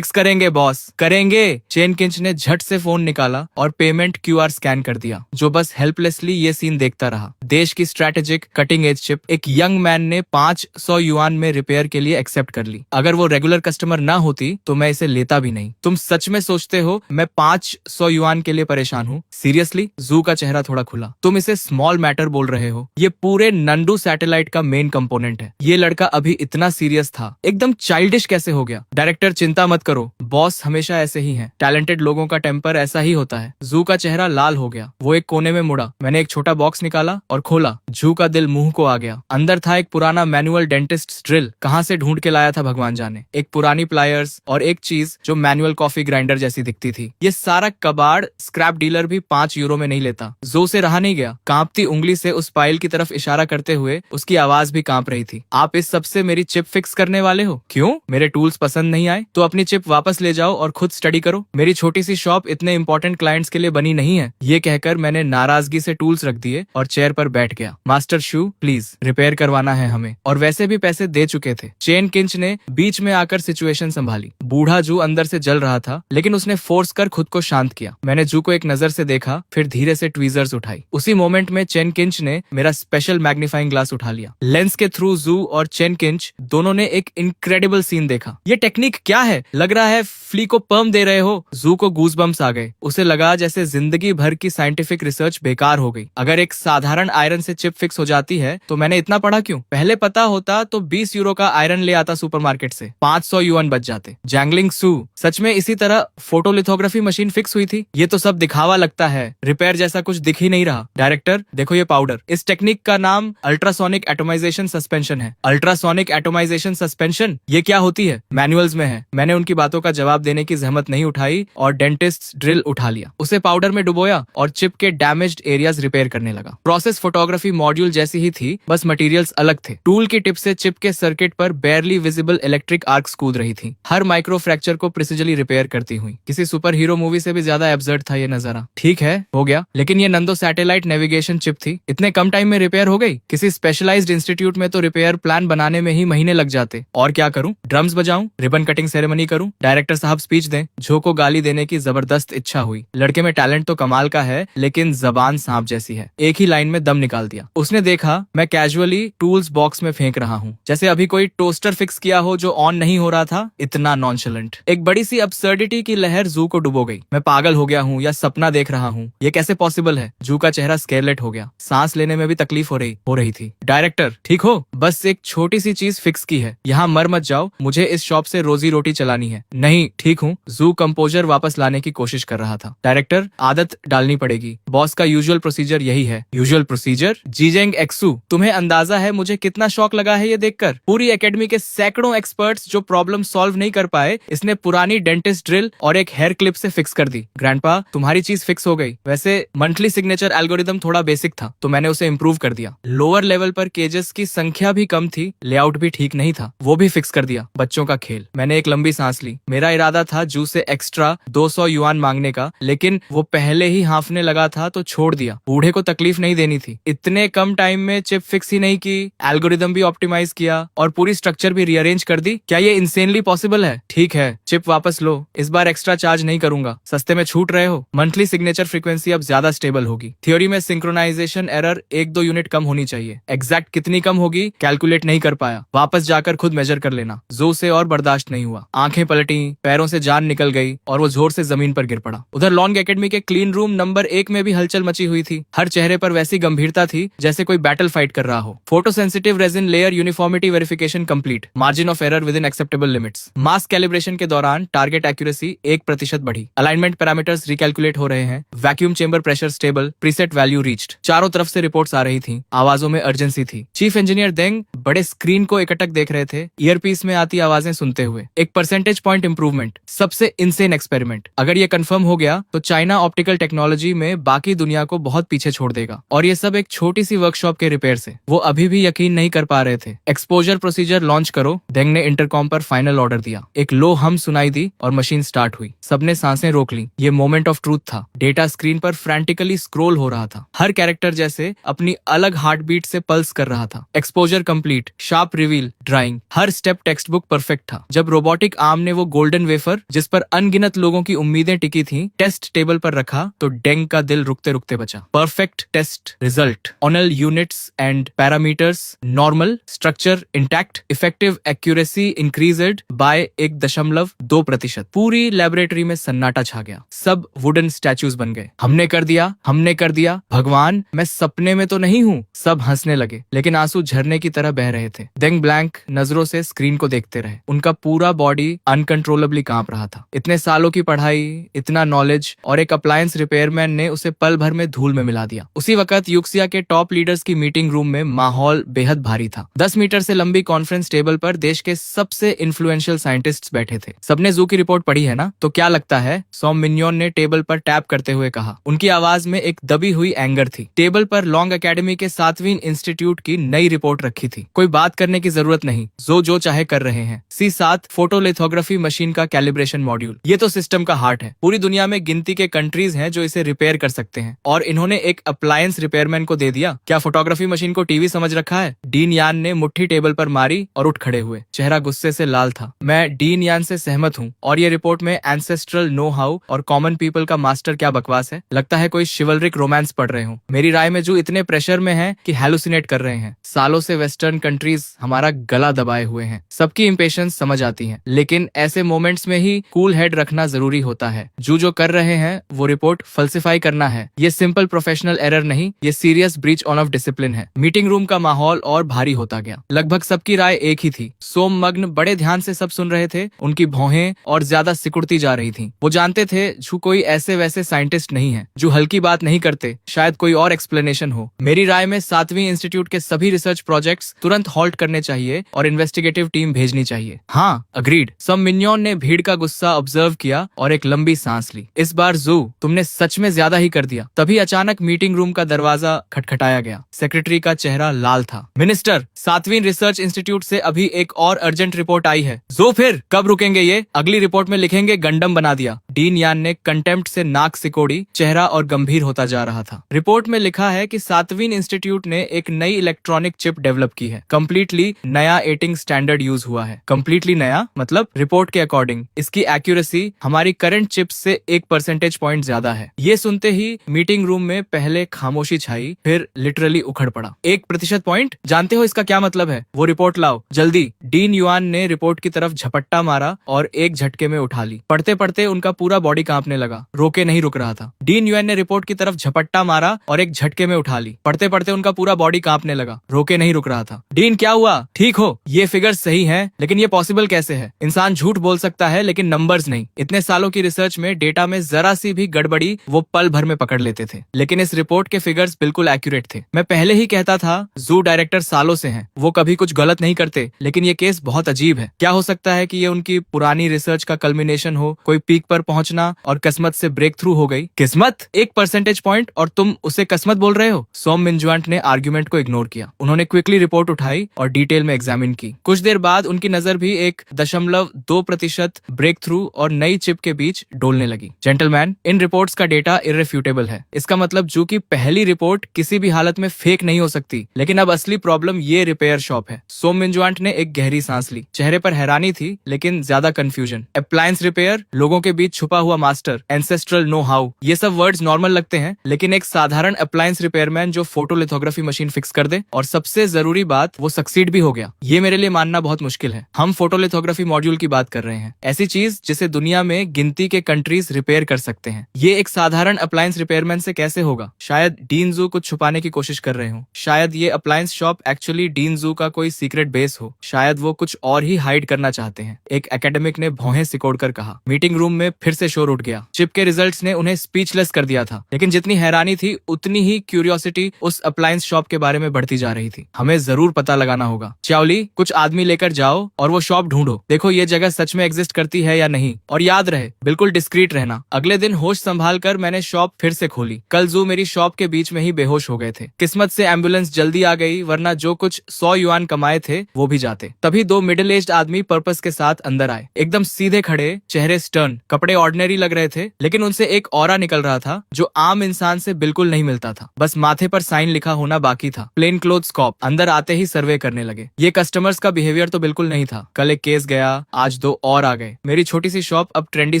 करेंगे बॉस, करेंगे। चेन किंच ने झट से फोन निकाला और पेमेंट QR स्कैन कर दिया, जो बस हेल्पलेसली ये सीन देखता रहा। देश की स्ट्रेटेजिक कटिंग एज चिप एक यंग मैन ने 500 युआन में रिपेयर के लिए एक्सेप्ट कर ली। अगर वो रेगुलर कस्टमर ना होती तो मैं इसे लेता भी नहीं। तुम सच में सोचते हो मैं 500 युआन के लिए परेशान हूँ? सीरियसली? जू का चेहरा थोड़ा खुला। तुम इसे स्मॉल मैटर बोल रहे हो? ये पूरे नंदू सैटेलाइट का मेन कंपोनेंट है। ये लड़का अभी इतना सीरियस था, एकदम चाइल्डिश कैसे हो गया? डायरेक्टर, चिंता मत करो, बॉस हमेशा ऐसे ही हैं। टैलेंटेड लोगों का टेम्पर ऐसा ही होता है। जू का चेहरा लाल हो गया। वो एक कोने में मुड़ा। मैंने एक छोटा बॉक्स निकाला और खोला। जू का दिल मुंह को आ गया। अंदर था एक पुराना मैनुअल डेंटिस्ट ड्रिल। कहाँ से ढूंढ के लाया था भगवान जाने। एक पुरानी प्लायर्स और एक चीज जो मैनुअल कॉफी ग्राइंडर जैसी दिखती थी। ये सारा कबाड़ स्क्रैप डीलर भी 5 यूरो में नहीं लेता। जो से रहा नहीं गया। कांपती उंगली से उस पाइल की तरफ इशारा करते हुए उसकी आवाज भी कांप रही थी। आप इस सबसे मेरी चिप फिक्स करने वाले हो? क्यों? मेरे टूल्स पसंद नहीं आए? तो अपनी चिप वापस ले जाओ और खुद स्टडी करो। मेरी छोटी सी शॉप इतने इंपॉर्टेंट क्लाइंट्स के लिए बनी नहीं है। ये कहकर मैंने नाराजगी से टूल्स रख दिए और चेयर पर बैठ गया। मास्टर शू, प्लीज रिपेयर करवाना है हमें, और वैसे भी पैसे दे चुके थे। चेन किंच ने बीच में आकर सिचुएशन संभाली। बूढ़ा जू अंदर से जल रहा था, लेकिन उसने फोर्स कर खुद को शांत किया। मैंने जू को एक नजर से देखा, फिर धीरे से ट्वीजर्स उठाई। उसी मोमेंट में चेन किंच ने मेरा स्पेशल मैग्नीफाइंग ग्लास उठा लिया। लेंस के थ्रू जू और चेन किंच दोनों ने एक इनक्रेडिबल सीन देखा। ये टेक्निक क्या है? लग रहा है फ्ली को पर्म दे रहे हो। जू को गूज़बम्प्स आ गए। उसे लगा जैसे जिंदगी भर की साइंटिफिक रिसर्च बेकार हो गई। अगर एक साधारण आयरन से चिप फिक्स हो जाती है तो मैंने इतना पढ़ा क्यों? पहले पता होता तो 20 यूरो का आयरन ले आता सुपरमार्केट से, 500 युआन बच जाते। जैंगलिंग सू, सच में इसी तरह फोटोलिथोग्राफी मशीन फिक्स हुई थी? ये तो सब दिखावा लगता है, रिपेयर जैसा कुछ दिख ही नहीं रहा। डायरेक्टर देखो ये पाउडर। इस टेक्निक का नाम अल्ट्रासोनिक एटोमाइजेशन सस्पेंशन है। Ultrasonic atomisation suspension? ये क्या होती है? मैनुअल्स में है। मैंने उनकी बातों का जवाब देने की जहमत नहीं उठाई और डेंटिस्ट ड्रिल उठा लिया। उसे पाउडर में डुबोया और चिप के डैमेज्ड एरियाज रिपेयर करने लगा। प्रोसेस फोटोग्राफी मॉड्यूल जैसी ही थी, बस मटेरियल्स अलग थे। टूल की टिप से चिप के सर्किट पर बेयरली विजिबल इलेक्ट्रिक आर्क्स कूद रही थी, हर माइक्रो फ्रैक्चर को प्रिसिजली रिपेयर करती हुई। किसी सुपर हीरो मूवी से भी ज्यादा एब्सर्ड था ये नजारा। ठीक है, हो गया, लेकिन ये नंदो सैटेलाइट नेविगेशन चिप थी, इतने कम टाइम में रिपेयर हो गई? किसी स्पेशलाइज्ड इंस्टीट्यूट में तो रिपेयर प्लान बनाने में ही महीने लग जाते। और क्या करूं? ड्रम्स बजाऊं? रिबन कटिंग सेरेमनी करूं? डायरेक्टर साहब स्पीच दें? जो को गाली देने की जबरदस्त इच्छा हुई। लड़के में टैलेंट तो कमाल का है, लेकिन जबान सांप जैसी है। एक ही लाइन में दम निकाल दिया। उसने देखा मैं कैजुअली टूल्स बॉक्स में फेंक रहा हूँ, जैसे अभी कोई टोस्टर फिक्स किया हो जो ऑन नहीं हो रहा था। इतना नॉनशलेंट। एक बड़ी सी अब्सर्डिटी की लहर जू को डुबो गई। मैं पागल हो गया हूँ या सपना देख रहा हूँ? ये कैसे पॉसिबल है? जू का चेहरा स्केरलेट हो गया। सांस लेने में भी तकलीफ हो रही थी। डायरेक्टर ठीक हो? बस एक छोटी सी चीज फिक्स की है, यहाँ मर मत जाओ, मुझे इस शॉप से रोजी रोटी चलानी है। नहीं ठीक हूँ। जू कंपोजर वापस लाने की कोशिश कर रहा था। डायरेक्टर आदत डालनी पड़ेगी, बॉस का यूजुअल प्रोसीजर यही है। Usual procedure? जीजेंग एक्सू, तुम्हें अंदाजा है मुझे कितना शौक लगा है ये देखकर? पूरी एकेडमी के सैकड़ों एक्सपर्ट्स जो प्रॉब्लम सॉल्व नहीं कर पाए, इसने पुरानी डेंटिस्ट ड्रिल और एक हेयर क्लिप से फिक्स कर दी। ग्रैंडपा तुम्हारी चीज फिक्स हो गई। वैसे मंथली सिग्नेचर एल्गोरिदम थोड़ा बेसिक था तो मैंने उसे इम्प्रूव कर दिया। लोअर लेवल पर केजेस की संख्या भी कम थी, लेआउट भी ठीक नहीं था, वो भी फिक्स कर दिया। बच्चों का खेल। मैंने एक लंबी सांस ली। मेरा इरादा था जू से एक्स्ट्रा 200 युआन मांगने का, लेकिन वो पहले ही हांफने लगा था तो छोड़ दिया। बूढ़े को तकलीफ नहीं देनी थी। इतने कम टाइम में चिप फिक्स ही नहीं की, एल्गोरिदम भी ऑप्टिमाइज किया और पूरी स्ट्रक्चर भी रीअरेंज कर दी। क्या ये इंसेनली पॉसिबल है? ठीक है, चिप वापस लो, इस बार एक्स्ट्रा चार्ज नहीं करूंगा। सस्ते में छूट रहे हो। मंथली सिग्नेचर फ्रीक्वेंसी अब ज्यादा स्टेबल होगी। थ्योरी में सिंक्रोनाइजेशन एरर 1-2 यूनिट कम होनी चाहिए। एग्जैक्ट कितनी कम होगी कैलकुलेट नहीं कर पाया। वापस जाकर खुद मेजर कर लेना। जो से और बर्दाश्त नहीं हुआ। आंखें पलटी, पैरों से जान निकल गई और वो जोर से जमीन पर गिर पड़ा। उधर लॉन्ग एकेडमी के क्लीन रूम नंबर 1 में भी हलचल मची हुई थी। हर चेहरे पर वैसी गंभीर गंभीरता थी जैसे कोई बैटल फाइट कर रहा हो। Photo sensitive resin layer uniformity verification complete, margin of error with in acceptable limits. Mask calibration के दौरान टारगेट एक्यूरेसी 1% बढ़ी। अलाइनमेंट पैरामीटर्स रिकैलकुलेट हो रहे हैं। Vacuum chamber pressure stable, preset value reached. चारों तरफ से रिपोर्ट्स आ रही थी, आवाजों में अर्जेंसी थी। चीफ इंजीनियर देंग बड़े स्क्रीन को एकटक देख रहे थे, ईयरपीस में आती आवाजें सुनते हुए। एक परसेंटेज पॉइंट इंप्रूवमेंट, सबसे इनसेन एक्सपेरिमेंट। अगर ये कंफर्म हो गया तो चाइना ऑप्टिकल टेक्नोलॉजी में बाकी दुनिया को बहुत पीछे छोड़ देगा। और ये सब एक छोटी सी वर्कशॉप के रिपेयर से। वो अभी भी यकीन नहीं कर पा रहे थे। एक्सपोजर प्रोसीजर लॉन्च करो, देंग ने इंटरकॉम पर फाइनल ऑर्डर दिया। एक लो हम सुनाई दी और मशीन स्टार्ट हुई। सबने सांसें रोक ली। ये मोमेंट ऑफ ट्रूथ था। डेटा स्क्रीन पर फ्रैंटिकली स्क्रॉल हो रहा था। हर कैरेक्टर जैसे अपनी अलग हार्ट बीट से पल्स कर रहा था। Exposure complete, sharp reveal, drawing, हर स्टेप टेक्स्ट बुक परफेक्ट था। जब रोबोटिक आर्म ने वो गोल्डन वेफर जिस पर अनगिनत लोगों की उम्मीदें टिकी थी टेस्ट टेबल पर रखा तो डेंग का दिल रुकते रुकते बचा। Perfect test result, all units and parameters normal, structure intact, effective accuracy increased by 1.2%। पूरी लेबोरेटरी में सन्नाटा छा गया। सब वुडन स्टैचूज बन गए। हमने कर दिया, हमने कर दिया, भगवान मैं सपने में तो नहीं हूँ। सब हंसने लगे, लेकिन आंसू झरने की तरह बह रहे थे। डेंग ब्लैंक नजरों से स्क्रीन को देखते रहे। उनका पूरा बॉडी अनकंट्रोलेबली कांप रहा था। इतने सालों की पढ़ाई, इतना नॉलेज और एक अप्लायंस रिपेयरमैन ने उसे पल भर में धूल में मिला दिया। उसी वक्त यूक्सिया के टॉप लीडर्स की मीटिंग रूम में माहौल बेहद भारी था। 10 मीटर से लंबी कॉन्फ्रेंस टेबल पर देश के सबसे इन्फ्लुएंशियल साइंटिस्ट्स बैठे थे। सबने जू की रिपोर्ट पढ़ी है ना? तो क्या लगता है? सॉम मिन्योन ने टेबल पर टैप करते हुए कहा। उनकी आवाज में एक दबी हुई एंगर थी। टेबल पर लॉन्ग एकेडमी के 7वीं इंस्टीट्यूट की नई रिपोर्ट रखी थी। कोई बात करने की जरूरत नहीं, जो चाहे कर रहे हैं। C7 फोटोलिथोग्राफी मशीन का कैलिब्रेशन मॉड्यूल, ये तो सिस्टम का हार्ट है। पूरी दुनिया में गिनती के कंट्रीज हैं जो इसे रिपेयर कर सकते हैं, और इन्होंने एक अप्लायंस रिपेयरमैन को दे दिया। क्या फोटोग्राफी मशीन को टीवी समझ रखा है? डीन यान ने मुट्ठी टेबल पर मारी और उठ खड़े हुए। चेहरा गुस्से से लाल था। मैं डीन यान से सहमत हूँ, और ये रिपोर्ट में एंसेस्ट्रल नो हाउ और कॉमन पीपल का मास्टर क्या बकवास है। लगता है कोई शिवलरिक रोमांस पढ़ रहे हो। मेरी राय में जो इतने प्रेशर में है कि हैलुसिनेट कर रहे हैं। सालों से वेस्टर्न कंट्रीज हमारा गला दबाए हुए हैं। सबकी इंपेशेंस समझ आती है, लेकिन ऐसे मोमेंट्स में ही कूल हेड रखना जरूरी होता है। जो कर रहे हैं वो रिपोर्ट फल्सिफाई करना है। ये सिंपल प्रोफेशनल एरर नहीं, ये serious breach on off discipline है। मीटिंग रूम का माहौल और भारी होता गया। लगभग सबकी राय एक ही थी। सोम मग्न बड़े ध्यान से सब सुन रहे थे। उनकी भौहें और ज्यादा सिकुड़ती जा रही थी। वो जानते थे जो कोई ऐसे वैसे साइंटिस्ट नहीं है जो हल्की बात नहीं करते। शायद कोई और एक्सप्लेनेशन हो। मेरी राय में 7वीं इंस्टीट्यूट के सभी रिसर्च प्रोजेक्ट्स तुरंत हॉल्ट करने चाहिए और इन्वेस्टिगेटिव टीम भेजनी चाहिए। हाँ, अग्रीड। सम मिन्योन ने भीड़ का गुस्सा ऑब्जर्व किया और एक लंबी सांस ली। इस बार जू तुमने सच में ज्यादा ही कर दिया। तभी अचानक मीटिंग रूम का दरवाजा खटखटाया गया। सेक्रेटरी का चेहरा लाल था। मिनिस्टर, 7वीं रिसर्च इंस्टीट्यूट से अभी एक और अर्जेंट रिपोर्ट आई है। जो फिर कब रुकेंगे? ये अगली रिपोर्ट में लिखेंगे गंडम बना दिया। डीन यान ने कंटेम्प्ट से नाक सिकोड़ी। चेहरा और गंभीर होता जा रहा था। रिपोर्ट में लिखा है कि 7वीं इंस्टीट्यूट ने एक नई इलेक्ट्रॉनिक चिप डेवलप की है। कंप्लीटली नया एटिंग स्टैंडर्ड यूज हुआ है। कंप्लीटली नया मतलब रिपोर्ट के अकॉर्डिंग इसकी एक्यूरेसी हमारी करंट चिप से 1% पॉइंट ज्यादा है। ये सुनते ही मीटिंग रूम में पहले खामोशी छाई, फिर लिटरली उखड़ पड़ा। 1% पॉइंट? जानते हो इसका क्या मतलब है? वो रिपोर्ट लाओ जल्दी। डीन युआन ने रिपोर्ट की तरफ झपट्टा मारा और एक झटके में उठा ली। पढ़ते पढ़ते उनका पूरा बॉडी कांपने लगा। रोके नहीं रुक रहा था। डीन युआन ने रिपोर्ट की तरफ झपट्टा मारा और एक झटके में उठा ली। पढ़ते पढ़ते उनका पूरा बॉडी कांपने लगा। रोके नहीं रुक रहा था। डीन, क्या हुआ? ठीक हो? ये फिगर्स सही हैं, लेकिन ये पॉसिबल कैसे है? इंसान झूठ बोल सकता है लेकिन नंबर्स नहीं। इतने सालों की रिसर्च में डेटा में जरा सी भी गड़बड़ी वो पल भर में पकड़ लेते थे, लेकिन इस रिपोर्ट के फिगर्स बिल्कुल एक्यूरेट थे। मैं पहले ही कहता था जू डायरेक्टर सालों से हैं, वो कभी कुछ गलत नहीं करते, लेकिन ये केस बहुत अजीब है। क्या हो सकता है कि ये उनकी पुरानी रिसर्च का कल्मिनेशन हो? कोई पीक पर पहुंचना और किस्मत से ब्रेक थ्रू हो गई। किस्मत? 1% पॉइंट और तुम उसे किस्मत बोल रहे हो? सोम मिन्जुआंट ने आर्ग्यूमेंट को इग्नोर किया। उन्होंने क्विकली रिपोर्ट उठाई और डिटेल में एग्जामिन की। कुछ देर बाद उनकी नजर भी 1.2% ब्रेक थ्रू और नई चिप के बीच डोलने लगी। जेंटलमैन, इन रिपोर्ट्स का डेटा इररिफ्यूटेबल है। इसका मतलब जू की पहली रिपोर्ट किसी भी हालत में फेक नहीं हो सकती, लेकिन अब असली प्रॉब्लम ये रिपेयर शॉप है। सोम मिन्जुआंट ने एक गहरी सांस ली। चेहरे पर हैरानी थी लेकिन ज्यादा कंफ्यूजन। अप्लायंस रिपेयर, लोगों के बीच छुपा हुआ मास्टर, एंसेस्ट्रल नो हाउ, ये सब वर्ड्स नॉर्मल लगते हैं, लेकिन एक साधारण अप्लायंस रिपेयरमैन जो फोटोलिथोग्राफी मशीन फिक्स कर दे और सबसे जरूरी बात वो सक्सीड भी हो गया, ये मेरे लिए मानना बहुत मुश्किल है। हम फोटोलिथोग्राफी मॉड्यूल की बात कर रहे हैं, ऐसी चीज जिसे दुनिया में गिनती के कंट्रीज रिपेयर कर सकते हैं। ये एक साधारण अप्लायंस रिपेयरमैन से कैसे होगा? शायद डीन जू जू कुछ छुपाने की कोशिश कर रहे हो। शायद ये अप्लायंस शॉप एक्चुअली डीन जू का कोई सीक्रेट बेस हो। शायद वो कुछ और ही हाइड करना चाहते हैं, एक एकेडमिक ने भौहें सिकोड़कर कहा। मीटिंग रूम में फिर से शोर उठ गया। चिप के रिजल्ट्स ने उन्हें स्पीचलेस कर दिया था, लेकिन जितनी हैरानी थी उतनी ही क्यूरियोसिटी उस अप्लायंस शॉप के बारे में बढ़ती जा रही थी। हमें जरूर पता लगाना होगा। चाओली, कुछ आदमी लेकर जाओ और वो शॉप ढूंढो। देखो ये जगह सच में एग्जिस्ट करती है या नहीं, और याद रहे बिल्कुल डिस्क्रीट रहना। अगले दिन होश संभाल कर मैंने शॉप फिर से खोली। कल जू मेरी शॉप के बीच में ही बेहोश हो गए थे। किस्मत से एम्बुलेंस जल्दी आ गई, वरना जो कुछ 100 युआन कमाए थे वो भी जाते। तभी 2 मिडिल एज्ड आदमी पर्पस के साथ अंदर आए। एकदम सीधे खड़े, चेहरे स्टर्न, कपड़े ऑर्डिनरी लग रहे थे, लेकिन उनसे एक ऑरा निकल रहा था जो आम इंसान से बिल्कुल नहीं मिलता था। बस माथे पर साइन लिखा होना बाकी था, प्लेन क्लोथ्स कॉप। अंदर आते ही सर्वे करने लगे। ये कस्टमर्स का बिहेवियर तो बिल्कुल नहीं था। कल एक केस गया, आज 2 और आ गए। मेरी छोटी सी शॉप अब ट्रेंडी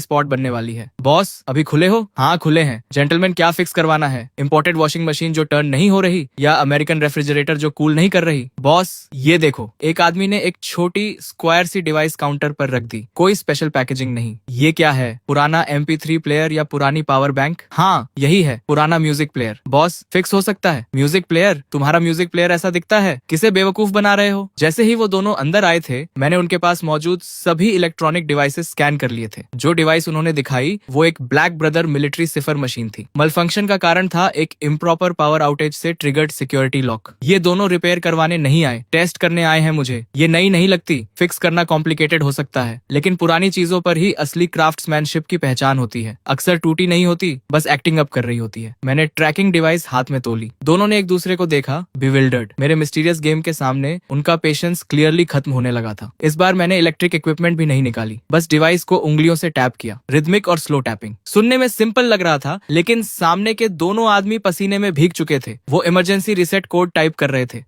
स्पॉट बनने वाली है। बॉस, अभी खुले हो? हाँ खुले हैं। जेंटलमैन, क्या फिक्स करवाना है? इंपोर्टेड वॉशिंग मशीन जो टर्न नहीं हो रही, या अमेरिकन रेफ्रिजरेटर जो कूल नहीं कर रही? बॉस, ये देखो। एक आदमी ने एक छोटी स्क्वायर सी डिवाइस काउंटर पर रख दी। कोई स्पेशल पैकेजिंग नहीं। ये क्या है? पुराना MP3 प्लेयर या पुरानी पावर बैंक? हाँ यही है, पुराना म्यूजिक प्लेयर। बॉस, फिक्स हो सकता है। Music player? तुम्हारा म्यूजिक प्लेयर ऐसा दिखता है? किसे बेवकूफ बना रहे हो? जैसे ही वो दोनों अंदर आए थे, मैंने उनके पास मौजूद सभी इलेक्ट्रॉनिक डिवाइसेस स्कैन कर लिए थे। जो डिवाइस उन्होंने दिखाई वो एक ब्लैक ब्रदर मिलिट्री सिफर मशीन थी। मलफंक्शन का कारण था एक इम्प्रॉपर पावर आउटेज से ट्रिगर्ड सिक्योरिटी लॉक। ये दोनों रिपेयर करवाने नहीं आए, टेस्ट करने आए हैं मुझे। ये नई नहीं लगती। फिक्स करना कॉम्प्लिकेटेड हो सकता है, लेकिन पुरानी चीजों पर ही असली क्राफ्ट्समैनशिप की पहचान होती है। अक्सर टूटी नहीं होती, बस एक्टिंग अप कर रही होती है। मैंने ट्रैकिंग डिवाइस हाथ में तोली। दोनों ने एक दूसरे को देखा, बिविल्डर्ड। मेरे मिस्टीरियस गेम के सामने उनका पेशेंस क्लियरली खत्म होने लगा था। इस बार मैंने इलेक्ट्रिक इक्विपमेंट भी नहीं निकाली, बस डिवाइस को उंगलियों से टैप किया। रिदमिक और स्लो टैपिंग। सुनने में सिंपल लग रहा था, लेकिन सामने के दोनों आदमी पसीने में भीग चुके थे। वो इमरजेंसी रिसेट कोड टाइप कर रहे थे।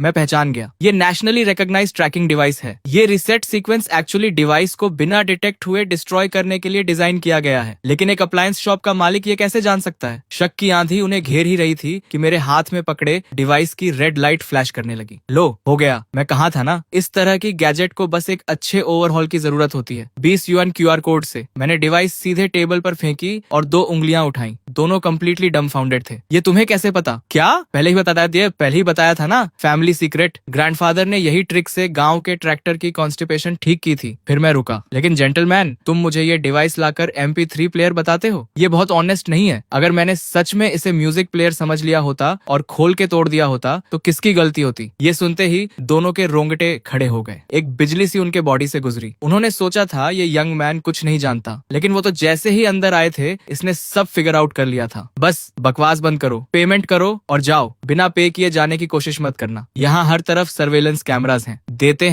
मैं पहचान गया, ये नेशनली रिकॉग्नाइज्ड ट्रैकिंग डिवाइस है। ये रिसेट सीक्वेंस एक्चुअली डिवाइस को बिना डिटेक्ट हुए डिस्ट्रॉय करने के लिए डिजाइन किया गया है। लेकिन एक अप्लायंस शॉप का मालिक ये कैसे जान सकता है? शक की आंधी उन्हें घेर ही रही थी कि मेरे हाथ में पकड़े डिवाइस की रेड लाइट फ्लैश करने लगी। लो, हो गया। मैं कहा था ना, इस तरह की गैजेट को बस एक अच्छे ओवरहॉल की जरूरत होती है। 20 युआन QR कोड से मैंने डिवाइस सीधे टेबल पर फेंकी और 2 उंगलियां उठाई। दोनों कंप्लीटली डम्फाउंडेड थे। ये तुम्हें कैसे पता? क्या? पहले ही बताया था ना, फैमिली सीक्रेट। ग्रैंडफादर ने यही ट्रिक से गांव के ट्रैक्टर की कॉन्स्टिपेशन ठीक की थी। फिर मैं रुका। लेकिन जेंटलमैन, तुम मुझे ये डिवाइस लाकर MP3 प्लेयर बताते हो? ये बहुत ऑनेस्ट नहीं है। अगर मैंने सच में इसे म्यूजिक प्लेयर समझ लिया होता और खोल के तोड़ दिया होता तो किसकी गलती होती? ये सुनते ही दोनों के रोंगटे खड़े हो गए। एक बिजली सी उनके बॉडी से गुजरी। उन्होंने सोचा था ये यंग मैन कुछ नहीं जानता, लेकिन वो तो जैसे ही अंदर आए थे इसने सब फिगर आउट कर लिया था। बस बकवास बंद करो, पेमेंट करो और जाओ। बिना पे किए जाने की कोशिश मत करना। यहाँ हर तरफ सर्वेलेंस कैमरास हैं। देते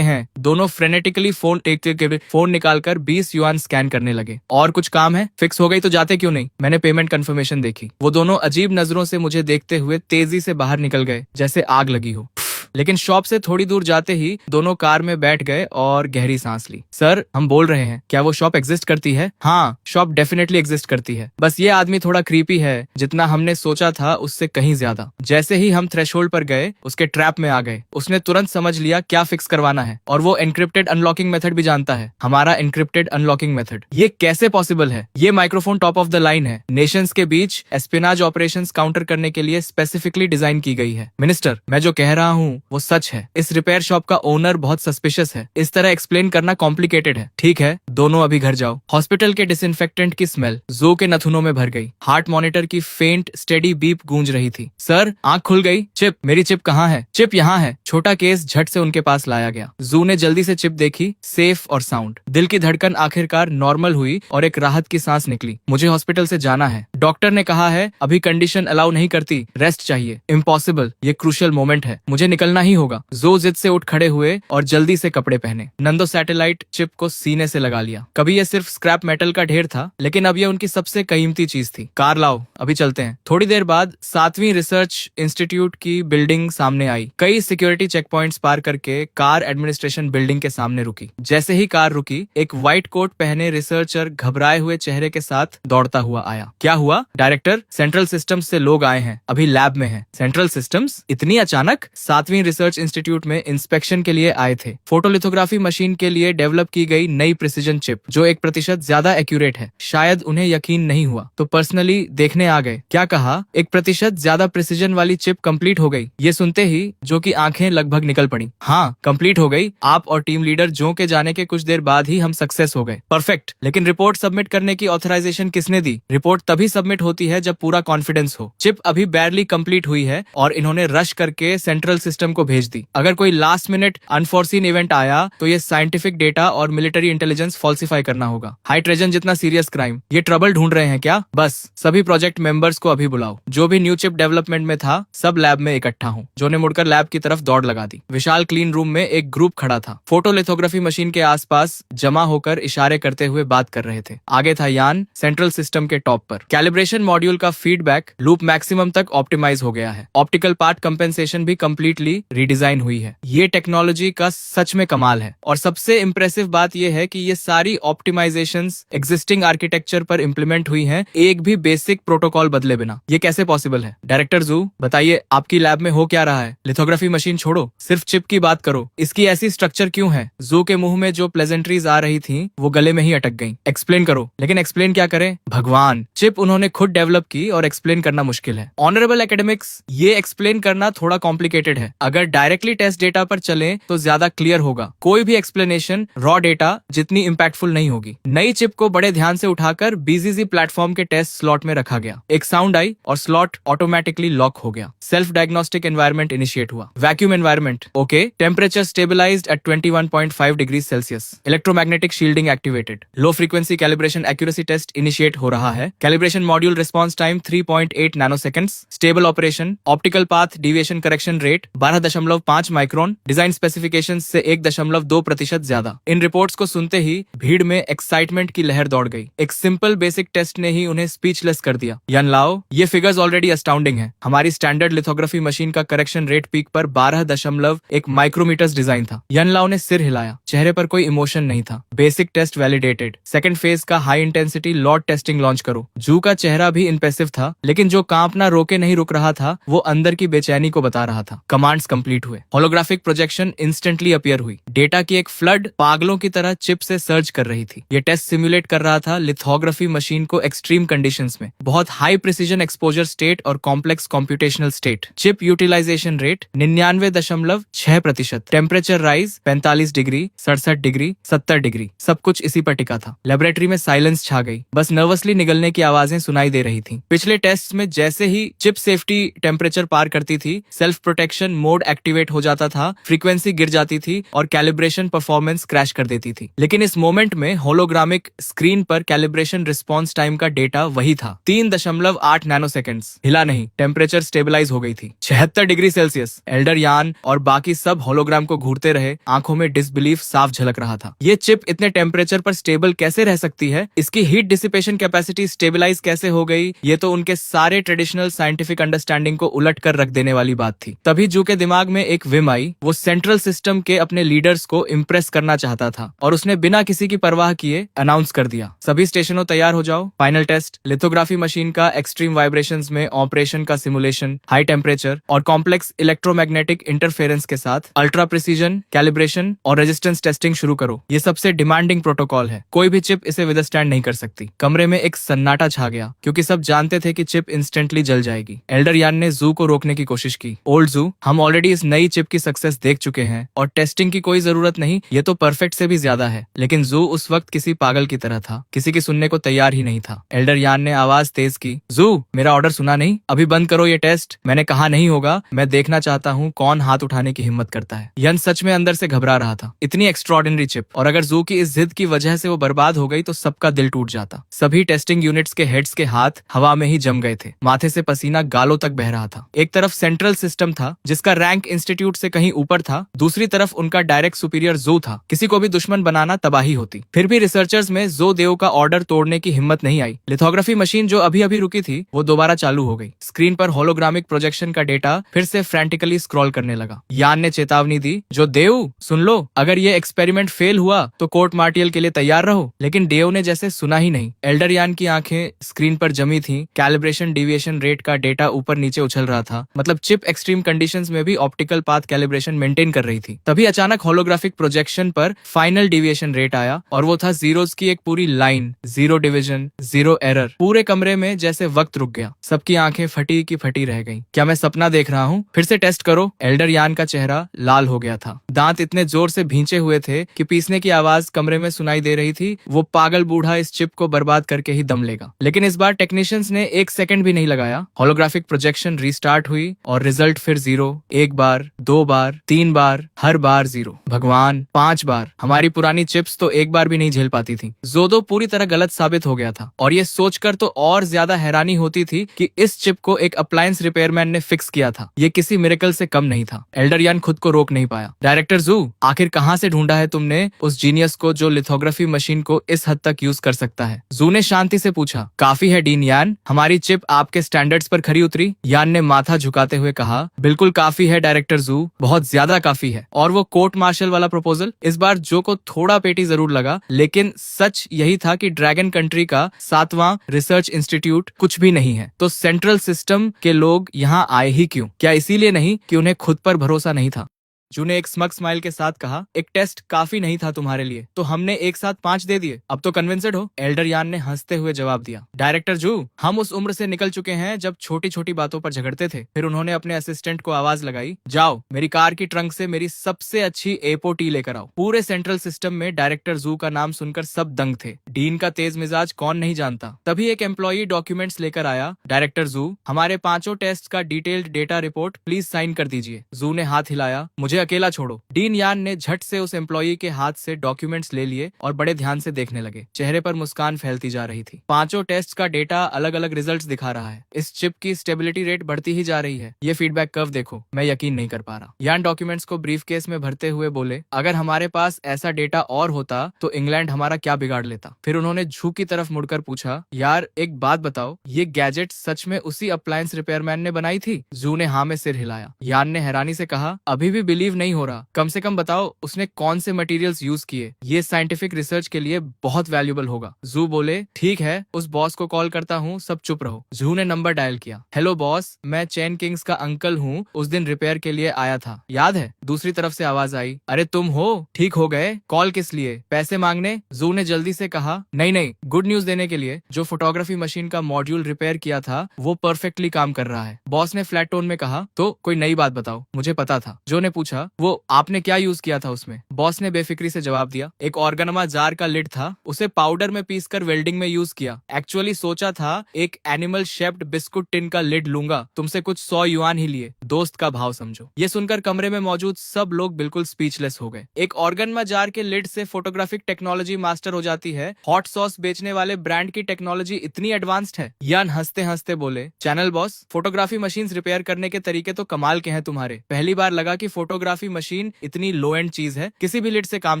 हैं। दोनों फ्रेनेटिकली फोन निकालकर 20 युआन स्कैन करने लगे। और कुछ काम है? फिक्स हो गई तो जाते क्यों नहीं? मैंने पेमेंट कंफर्मेशन देखी। वो दोनों अजीब नजरों से मुझे देखते हुए तेजी से बाहर निकल गए, जैसे आग लगी हो। लेकिन शॉप से थोड़ी दूर जाते ही दोनों कार में बैठ गए और गहरी सांस ली। सर, हम बोल रहे हैं, क्या वो शॉप एग्जिस्ट करती है? हाँ, शॉप डेफिनेटली एग्जिस्ट करती है। बस ये आदमी थोड़ा क्रीपी है, जितना हमने सोचा था उससे कहीं ज्यादा। जैसे ही हम थ्रेशोल्ड पर गए, उसके ट्रैप में आ गए। उसने तुरंत समझ लिया क्या फिक्स करवाना है, और वो एनक्रिप्टेड अनलॉकिंग मेथड भी जानता है। हमारा एनक्रिप्टेड अनलॉकिंग मेथड। ये कैसे पॉसिबल है? ये microphone top of the line है। नेशंस के बीच एस्पिनाज ऑपरेशंस काउंटर करने के लिए स्पेसिफिकली डिजाइन की गई है। मिनिस्टर, मैं जो कह रहा हूँ वो सच है। इस रिपेयर शॉप का ओनर बहुत सस्पिशियस है। इस तरह एक्सप्लेन करना कॉम्प्लिकेटेड है। ठीक है, दोनों अभी घर जाओ। हॉस्पिटल के डिसइंफेक्टेंट की स्मेल जू के नथुनों में भर गई। हार्ट मॉनिटर की फेंट स्टेडी बीप गूंज रही थी। सर, आंख खुल गई। चिप, मेरी चिप कहाँ है? चिप यहाँ है। छोटा केस झट से उनके पास लाया गया। जू ने जल्दी से चिप देखी, सेफ और साउंड। दिल की धड़कन आखिरकार नॉर्मल हुई और एक राहत की सांस निकली। मुझे हॉस्पिटल से जाना है। डॉक्टर ने कहा है अभी कंडीशन अलाउ नहीं करती, रेस्ट चाहिए। इम्पॉसिबल, ये क्रूशियल मोमेंट है, मुझे निकलना ही होगा। जो जिद से उठ खड़े हुए और जल्दी से कपड़े पहने। नंदो सैटेलाइट चिप को सीने से लगा लिया। कभी ये सिर्फ स्क्रैप मेटल का ढेर था, लेकिन अब ये उनकी सबसे कीमती चीज थी। कार लाओ, अभी चलते हैं। थोड़ी देर बाद 7वीं रिसर्च इंस्टीट्यूट की बिल्डिंग सामने आई। कई सिक्योरिटी चेक पॉइंट्स पार करके कार एडमिनिस्ट्रेशन बिल्डिंग के सामने रुकी। जैसे ही कार रुकी, एक व्हाइट कोट पहने रिसर्चर घबराए हुए चेहरे के साथ दौड़ता हुआ आया। क्या हुआ? डायरेक्टर, सेंट्रल सिस्टम्स से लोग आए हैं, अभी लैब में हैं। Central systems? इतनी अचानक? 7वीं रिसर्च इंस्टीट्यूट में इंस्पेक्शन के लिए आए थे। फोटोलिथोग्राफी मशीन के लिए डेवलप की गई नई प्रिसीजन चिप जो 1% ज्यादा एक्यूरेट है। शायद उन्हें यकीन नहीं हुआ तो पर्सनली देखने आ गए। क्या कहा? 1% ज्यादा प्रिसीजन वाली चिप कंप्लीट हो गई। ये सुनते ही जो की आंखें लगभग निकल पड़ी। हाँ, कंप्लीट हो गई। आप और टीम लीडर जो के जाने के कुछ देर बाद ही हम सक्सेस हो गए। परफेक्ट। लेकिन रिपोर्ट सबमिट करने की ऑथराइजेशन किसने दी? रिपोर्ट तभी सबमिट होती है जब पूरा कॉन्फिडेंस हो। चिप अभी बैरली कंप्लीट हुई है और इन्होंने रश करके सेंट्रल सिस्टम को भेज दी। अगर कोई लास्ट मिनट अनफोर्सीन इवेंट आया तो ये साइंटिफिक डेटा और मिलिट्री इंटेलिजेंस फॉल्सिफाई करना होगा। हाई ट्रेजन जितना सीरियस क्राइम। ये ट्रबल ढूंढ रहे हैं क्या? बस सभी प्रोजेक्ट मेंबर्स को अभी बुलाओ। जो भी न्यू चिप डेवलपमेंट में था सब लैब में इकट्ठा हो। जो ने मुड़कर लैब की तरफ दौड़ लगा दी। विशाल क्लीन रूम में एक ग्रुप खड़ा था। फोटोलिथोग्राफी मशीन के आसपास जमा होकर इशारे करते हुए बात कर रहे थे। आगे था यान सेंट्रल सिस्टम के टॉप पर। कैलिब्रेशन मॉड्यूल का फीडबैक लूप मैक्सिमम तक ऑप्टिमाइज हो गया है। ऑप्टिकल पार्ट कंपेंसेशन भी कंप्लीटली रीडिजाइन हुई है। ये टेक्नोलॉजी का सच में कमाल है। और सबसे इंप्रेसिव बात यह है कि ये सारी ऑप्टिमाइजेशंस एग्जिस्टिंग आर्किटेक्चर पर इंप्लीमेंट हुई हैं, एक भी बेसिक प्रोटोकॉल बदले बिना। ये कैसे पॉसिबल है? डायरेक्टर जू, बताइए आपकी लैब में हो क्या रहा है? लिथोग्राफी मशीन छोड़ो, सिर्फ चिप की बात करो। इसकी ऐसी स्ट्रक्चर क्यों है? जू के मुंह में जो प्लेजेंट्रीज आ रही थी वो गले में ही अटक गई। एक्सप्लेन करो। लेकिन एक्सप्लेन क्या करें? भगवान, चिप उन्होंने खुद डेवलप की और एक्सप्लेन करना मुश्किल है। ऑनरेबल एकेडमिक्स, ये एक्सप्लेन करना थोड़ा कॉम्प्लिकेटेड है। अगर डायरेक्टली टेस्ट डेटा पर चले तो ज्यादा क्लियर होगा। कोई भी एक्सप्लेनेशन रॉ डेटा जितनी इम्पैक्टफुल नहीं होगी। नई चिप को बड़े ध्यान से उठाकर बीजीजी प्लेटफॉर्म के टेस्ट स्लॉट में रखा गया। एक साउंड आई और स्लॉट ऑटोमेटिकली लॉक हो गया। सेल्फ डायग्नोस्टिक एनवायरनमेंट इनिशिएट हुआ। Vacuum environment okay. Temperature stabilized at 21.5 degree Celsius. Electromagnetic shielding activated. Low frequency calibration accuracy test initiate हो रहा है। Calibration module response time 3.8 nanoseconds. Stable operation. Optical path deviation correction rate 12.5 micron. Design specification से 1.2% ज्यादा। इन reports को सुनते ही भीड़ में excitement की लहर दौड़ गई। एक सिंपल बेसिक टेस्ट ने ही उन्हें स्पीचलेस कर दिया। यान लाओ, ये फिगर्स ऑलरेडी अस्टाउंडिंग है। हमारी स्टैंडर्ड लिथोग्राफी मशीन का करेक्शन रेट पीक पर 12.1 माइक्रोमीटर्स डिजाइन था। यान लाओ ने सिर हिलाया। चेहरे पर कोई इमोशन नहीं था। Basic test validated. Second phase का high intensity lot testing launch करो। जू का चेहरा भी इंप्रेसिव था, लेकिन जो कांपना रोके नहीं रुक रहा था वो अंदर की बेचैनी को बता रहा था। कमांड्स कंप्लीट हुए। होलोग्राफिक प्रोजेक्शन इंस्टेंटली अपीयर हुई। डेटा की एक फ्लड पागलों की तरह चिप से सर्च कर रही थी। ये टेस्ट सिमुलेट कर रहा था लिथोग्राफी मशीन को एक्सट्रीम कंडीशंस में, बहुत हाई प्रिसीजन एक्सपोजर स्टेट और complex computational state. Chip utilization rate 99.6%। Temperature rise 45 degree, 67 degree, 70 degree. सब कुछ इसी पर टिका था। लेबोरेटरी में साइलेंस छा गई। बस नर्वसली निगलने की आवाजें सुनाई दे रही थी। पिछले टेस्ट में जैसे ही चिप सेफ्टी टेम्परेचर पार करती थी, सेल्फ प्रोटेक्शन मोड एक्टिवेट हो जाता था, फ्रीक्वेंसी गिर जाती थी और कैलिब्रेशन परफॉर्मेंस क्रैश कर देती थी। लेकिन इस मोमेंट में होलोग्रामिक स्क्रीन पर कैलिब्रेशन रिस्पॉन्स टाइम का डेटा वही था, 3.8 नैनोसेकंड्स। हिला नहीं। टेम्परेचर स्टेबलाइज हो गई थी, 76 डिग्री सेल्सियस। एल्डर यान और बाकी सब होलोग्राम को घूरते रहे। आंखों में डिसबिलीफ साफ झलक रहा था। ये चिप इतने टेम्परेचर पर स्टेबल कैसे रह सकती है? इसकी हीट डिसिपेशन कैपेसिटी स्टेबलाइज कैसे हो गई? ये तो उनके सारे ट्रेडिशनल साइंटिफिक अंडरस्टैंडिंग को उलट कर रख देने वाली बात थी। तभी जू के दिमाग में एक विम आई। वो सेंट्रल सिस्टम के अपने लीडर्स को इम्प्रेस करना चाहता था और उसने बिना किसी की परवाह किए अनाउंस कर दिया, सभी स्टेशनों तैयार हो जाओ। Final test. लिथोग्राफी मशीन का एक्सट्रीम वाइब्रेशंस में ऑपरेशन का सिमुलेशन, हाई टेम्परेचर और कॉम्प्लेक्स इलेक्ट्रोमैग्नेटिक इंटरफेरेंस के साथ अल्ट्रा प्रिसीजन कैलिब्रेशन और रेजिस्टेंस टेस्टिंग शुरू करो। ये सबसे डिमांडिंग प्रोटोकॉल है। कोई भी चिप इसे विदस्टैंड नहीं कर सकती। कमरे में एक सन्नाटा छा गया क्योंकि सब जानते थे कि चिप इंस्टेंटली जल जाएगी। एल्डर यान ने जू को रोकने की कोशिश की। ओल्ड जू, हम ऑलरेडी इस नई चिप की सक्सेस देख चुके हैं और टेस्टिंग की कोई जरूरत नहीं। ये तो परफेक्ट से भी ज्यादा है। लेकिन जू उस वक्त किसी पागल की तरह था, किसी की सुनने को तैयार ही नहीं था। एल्डर यान ने आवाज तेज की, जू, मेरा ऑर्डर सुना नहीं? अभी बंद करो ये टेस्ट। मैंने कहा नहीं होगा। मैं देखना चाहता हूँ कौन हाथ उठाने की हिम्मत करता है। यन सच में अंदर से घबरा रहा था। इतनी एक्स्ट्रॉर्डिनरी चिप, और अगर जू की इस जिद की वजह से वो बर्बाद हो गई तो सबका दिल टूट जाता। सभी टेस्टिंग यूनिट्स के हेड्स के हाथ हवा में ही जम गए थे। माथे से पसीना गालों तक बह रहा था। एक तरफ सेंट्रल सिस्टम था जिसका रैंक इंस्टीट्यूट से कहीं ऊपर था, दूसरी तरफ उनका डायरेक्ट सुपीरियर जो था। किसी को भी दुश्मन बनाना तबाही होती। फिर भी रिसर्चर्स में जो देव का ऑर्डर तोड़ने की हिम्मत नहीं आई। लिथोग्राफी मशीन जो अभी अभी रुकी थी वो दोबारा चालू हो गई। स्क्रीन पर होलोग्रामिक प्रोजेक्शन का डेटा फिर से फ्रैंटिकली स्क्रॉल करने लगा। यान ने चेतावनी दी, जो देव सुन लो, अगर ये एक्सपेरिमेंट फेल हुआ तो कोर्ट मार्टियल के लिए तैयार रहो। लेकिन देव ने जैसे सुना ही नहीं। एल्डर यान की आंखें स्क्रीन पर जमी थी। कैलिब्रेशन डिविएशन रेट का डेटा ऊपर नीचे उछल रहा था। मतलब चिप एक्सट्रीम कंडीशंस में भी ऑप्टिकल पाथ कैलिब्रेशन मेंटेन कर रही थी। तभी अचानक होलोग्राफिक प्रोजेक्शन पर फाइनल डिविएशन रेट आया और वो था जीरोस की एक पूरी लाइन, 0 डिवीजन, 0 एरर। पूरे कमरे में जैसे वक्त रुक गया, सबकी आंखें फटी की फटी रह गईं। क्या मैं सपना देख रहा हूँ? फिर से टेस्ट करो। एल्डर यान का चेहरा लाल हो गया था, दांत इतने जोर से भींचे हुए थे कि पीसने की आवाज कमरे में सुनाई दे रही थी। वो पागल बूढ़ा इस चिप को बर्बाद करके ही दम लेगा। लेकिन इस बार टेक्नीशियंस ने 1 सेकंड भी नहीं लगाया। होलोग्राफिक प्रोजेक्शन रीस्टार्ट हुई और रिजल्ट फिर 0। 1 बार, 2 बार, 3 बार, हर बार 0। भगवान, 5 बार। हमारी पुरानी चिप्स तो एक बार भी नहीं झेल पाती थी। जोदो पूरी तरह गलत साबित हो गया था और ये सोचकर तो और ज्यादा हैरानी होती थी कि इस चिप को एक अप्लायंस रिपेयरमैन ने फिक्स किया था। ये किसी मिरेकल से कम नहीं था। एल्डर यान खुद को रोक नहीं पाया। डायरेक्टर जू, आखिर कहां से ढूंढा है तुमने उस जीनियस को जो लिथोग्राफी मशीन को इस हद तक यूज कर सकता है? जू ने शांति से पूछा। काफी है डीन यान, हमारी चिप आपके स्टैंडर्ड्स पर खरी उतरी? यान ने माथा झुकाते हुए कहा। बिल्कुल काफी है डायरेक्टर जू, बहुत ज्यादा काफी है। और वो कोर्ट मार्शल वाला प्रपोजल? इस बार जो को थोड़ा पेटी जरूर लगा, लेकिन सच यही था कि ड्रैगन कंट्री का 7वां रिसर्च इंस्टीट्यूट कुछ भी नहीं है। तो सेंट्रल सिस्टम के लोग यहाँ आए ही क्यों? क्या इसीलिए नहीं कि उन्हें खुद पर भरोसा नहीं था? जू ने एक स्मग स्माइल के साथ कहा। एक टेस्ट काफी नहीं था तुम्हारे लिए, तो हमने एक साथ 5 दे दिए। अब तो कन्विंस्ड हो? एल्डर यान ने हंसते हुए जवाब दिया। डायरेक्टर जू, हम उस उम्र से निकल चुके हैं जब छोटी छोटी बातों पर झगड़ते थे। फिर उन्होंने अपने असिस्टेंट को आवाज लगाई, जाओ मेरी कार की ट्रंक से मेरी सबसे अच्छी एपो टी लेकर आओ। पूरे सेंट्रल सिस्टम में डायरेक्टर जू का नाम सुनकर सब दंग थे। डीन का तेज मिजाज कौन नहीं जानता। तभी एक एम्प्लॉई डॉक्यूमेंट्स लेकर आया। डायरेक्टर जू, हमारे 5 टेस्ट का detailed data report please sign कर दीजिए। जू ने हाथ हिलाया। मुझे अकेला छोड़ो। डीन यान ने झट से उस एम्प्लॉई के हाथ से डॉक्यूमेंट्स ले लिए और बड़े ध्यान से देखने लगे। चेहरे पर मुस्कान फैलती जा रही थी। 5 टेस्ट का डेटा अलग अलग रिजल्ट्स दिखा रहा है। इस चिप की स्टेबिलिटी रेट बढ़ती ही जा रही है। ये फीडबैक कर्व देखो, मैं यकीन नहीं कर पा रहा। यान डॉक्यूमेंट्स को ब्रीफ केस में भरते हुए बोले, अगर हमारे पास ऐसा डेटा और होता तो इंग्लैंड हमारा क्या बिगाड़ लेता? फिर उन्होंने झू की तरफ मुड़कर पूछा, यार एक बात बताओ, ये गैजेट सच में उसी अप्लायंस रिपेयरमैन ने बनाई थी? जू ने हाँ में सिर हिलाया। यान ने हैरानी से कहा, अभी भी बिलीव नहीं हो रहा। कम से कम बताओ उसने कौन से मटेरियल्स यूज किए। ये साइंटिफिक रिसर्च के लिए बहुत वैल्यूएबल होगा। जू बोले, ठीक है, उस बॉस को कॉल करता हूँ, सब चुप रहो। जू ने नंबर डायल किया। हेलो बॉस, मैं चैन किंग्स का अंकल हूँ, उस दिन रिपेयर के लिए आया था, याद है? दूसरी तरफ से आवाज आई, अरे तुम हो? ठीक हो गए? कॉल किस लिए? पैसे मांगने? जू ने जल्दी से कहा, नहीं नहीं, गुड न्यूज देने के लिए। जो फोटोग्राफी मशीन का मॉड्यूल रिपेयर किया था वो परफेक्टली काम कर रहा है। बॉस ने फ्लैट टोन में कहा। तो कोई नई बात बताओ, मुझे पता था। जो ने पूछा, वो आपने क्या यूज किया था उसमें? बॉस ने बेफिक्री से जवाब दिया, एक ऑर्गेनमा जार का लिड था, उसे पाउडर में पीसकर वेल्डिंग में यूज किया। एक्चुअली सोचा था एक एनिमल शेप्ड बिस्कुट टिन का लिड लूंगा, तुमसे कुछ 100 युआन ही लिए। दोस्त का भाव समझो। ये सुनकर कमरे में मौजूद सब लोग बिल्कुल स्पीचलेस हो गए। एक ऑर्गेनमा जार के लिड से फोटोग्राफिक टेक्नोलॉजी मास्टर हो जाती है? हॉट सॉस बेचने वाले ब्रांड की टेक्नोलॉजी इतनी एडवांस्ड है? यान हंसते हंसते बोले, channel boss, photography machine repair करने के तरीके तो कमाल के हैं तुम्हारे। पहली बार लगा कि फोटोग्राफी मशीन इतनी लो एंड चीज है, किसी भी लिड से काम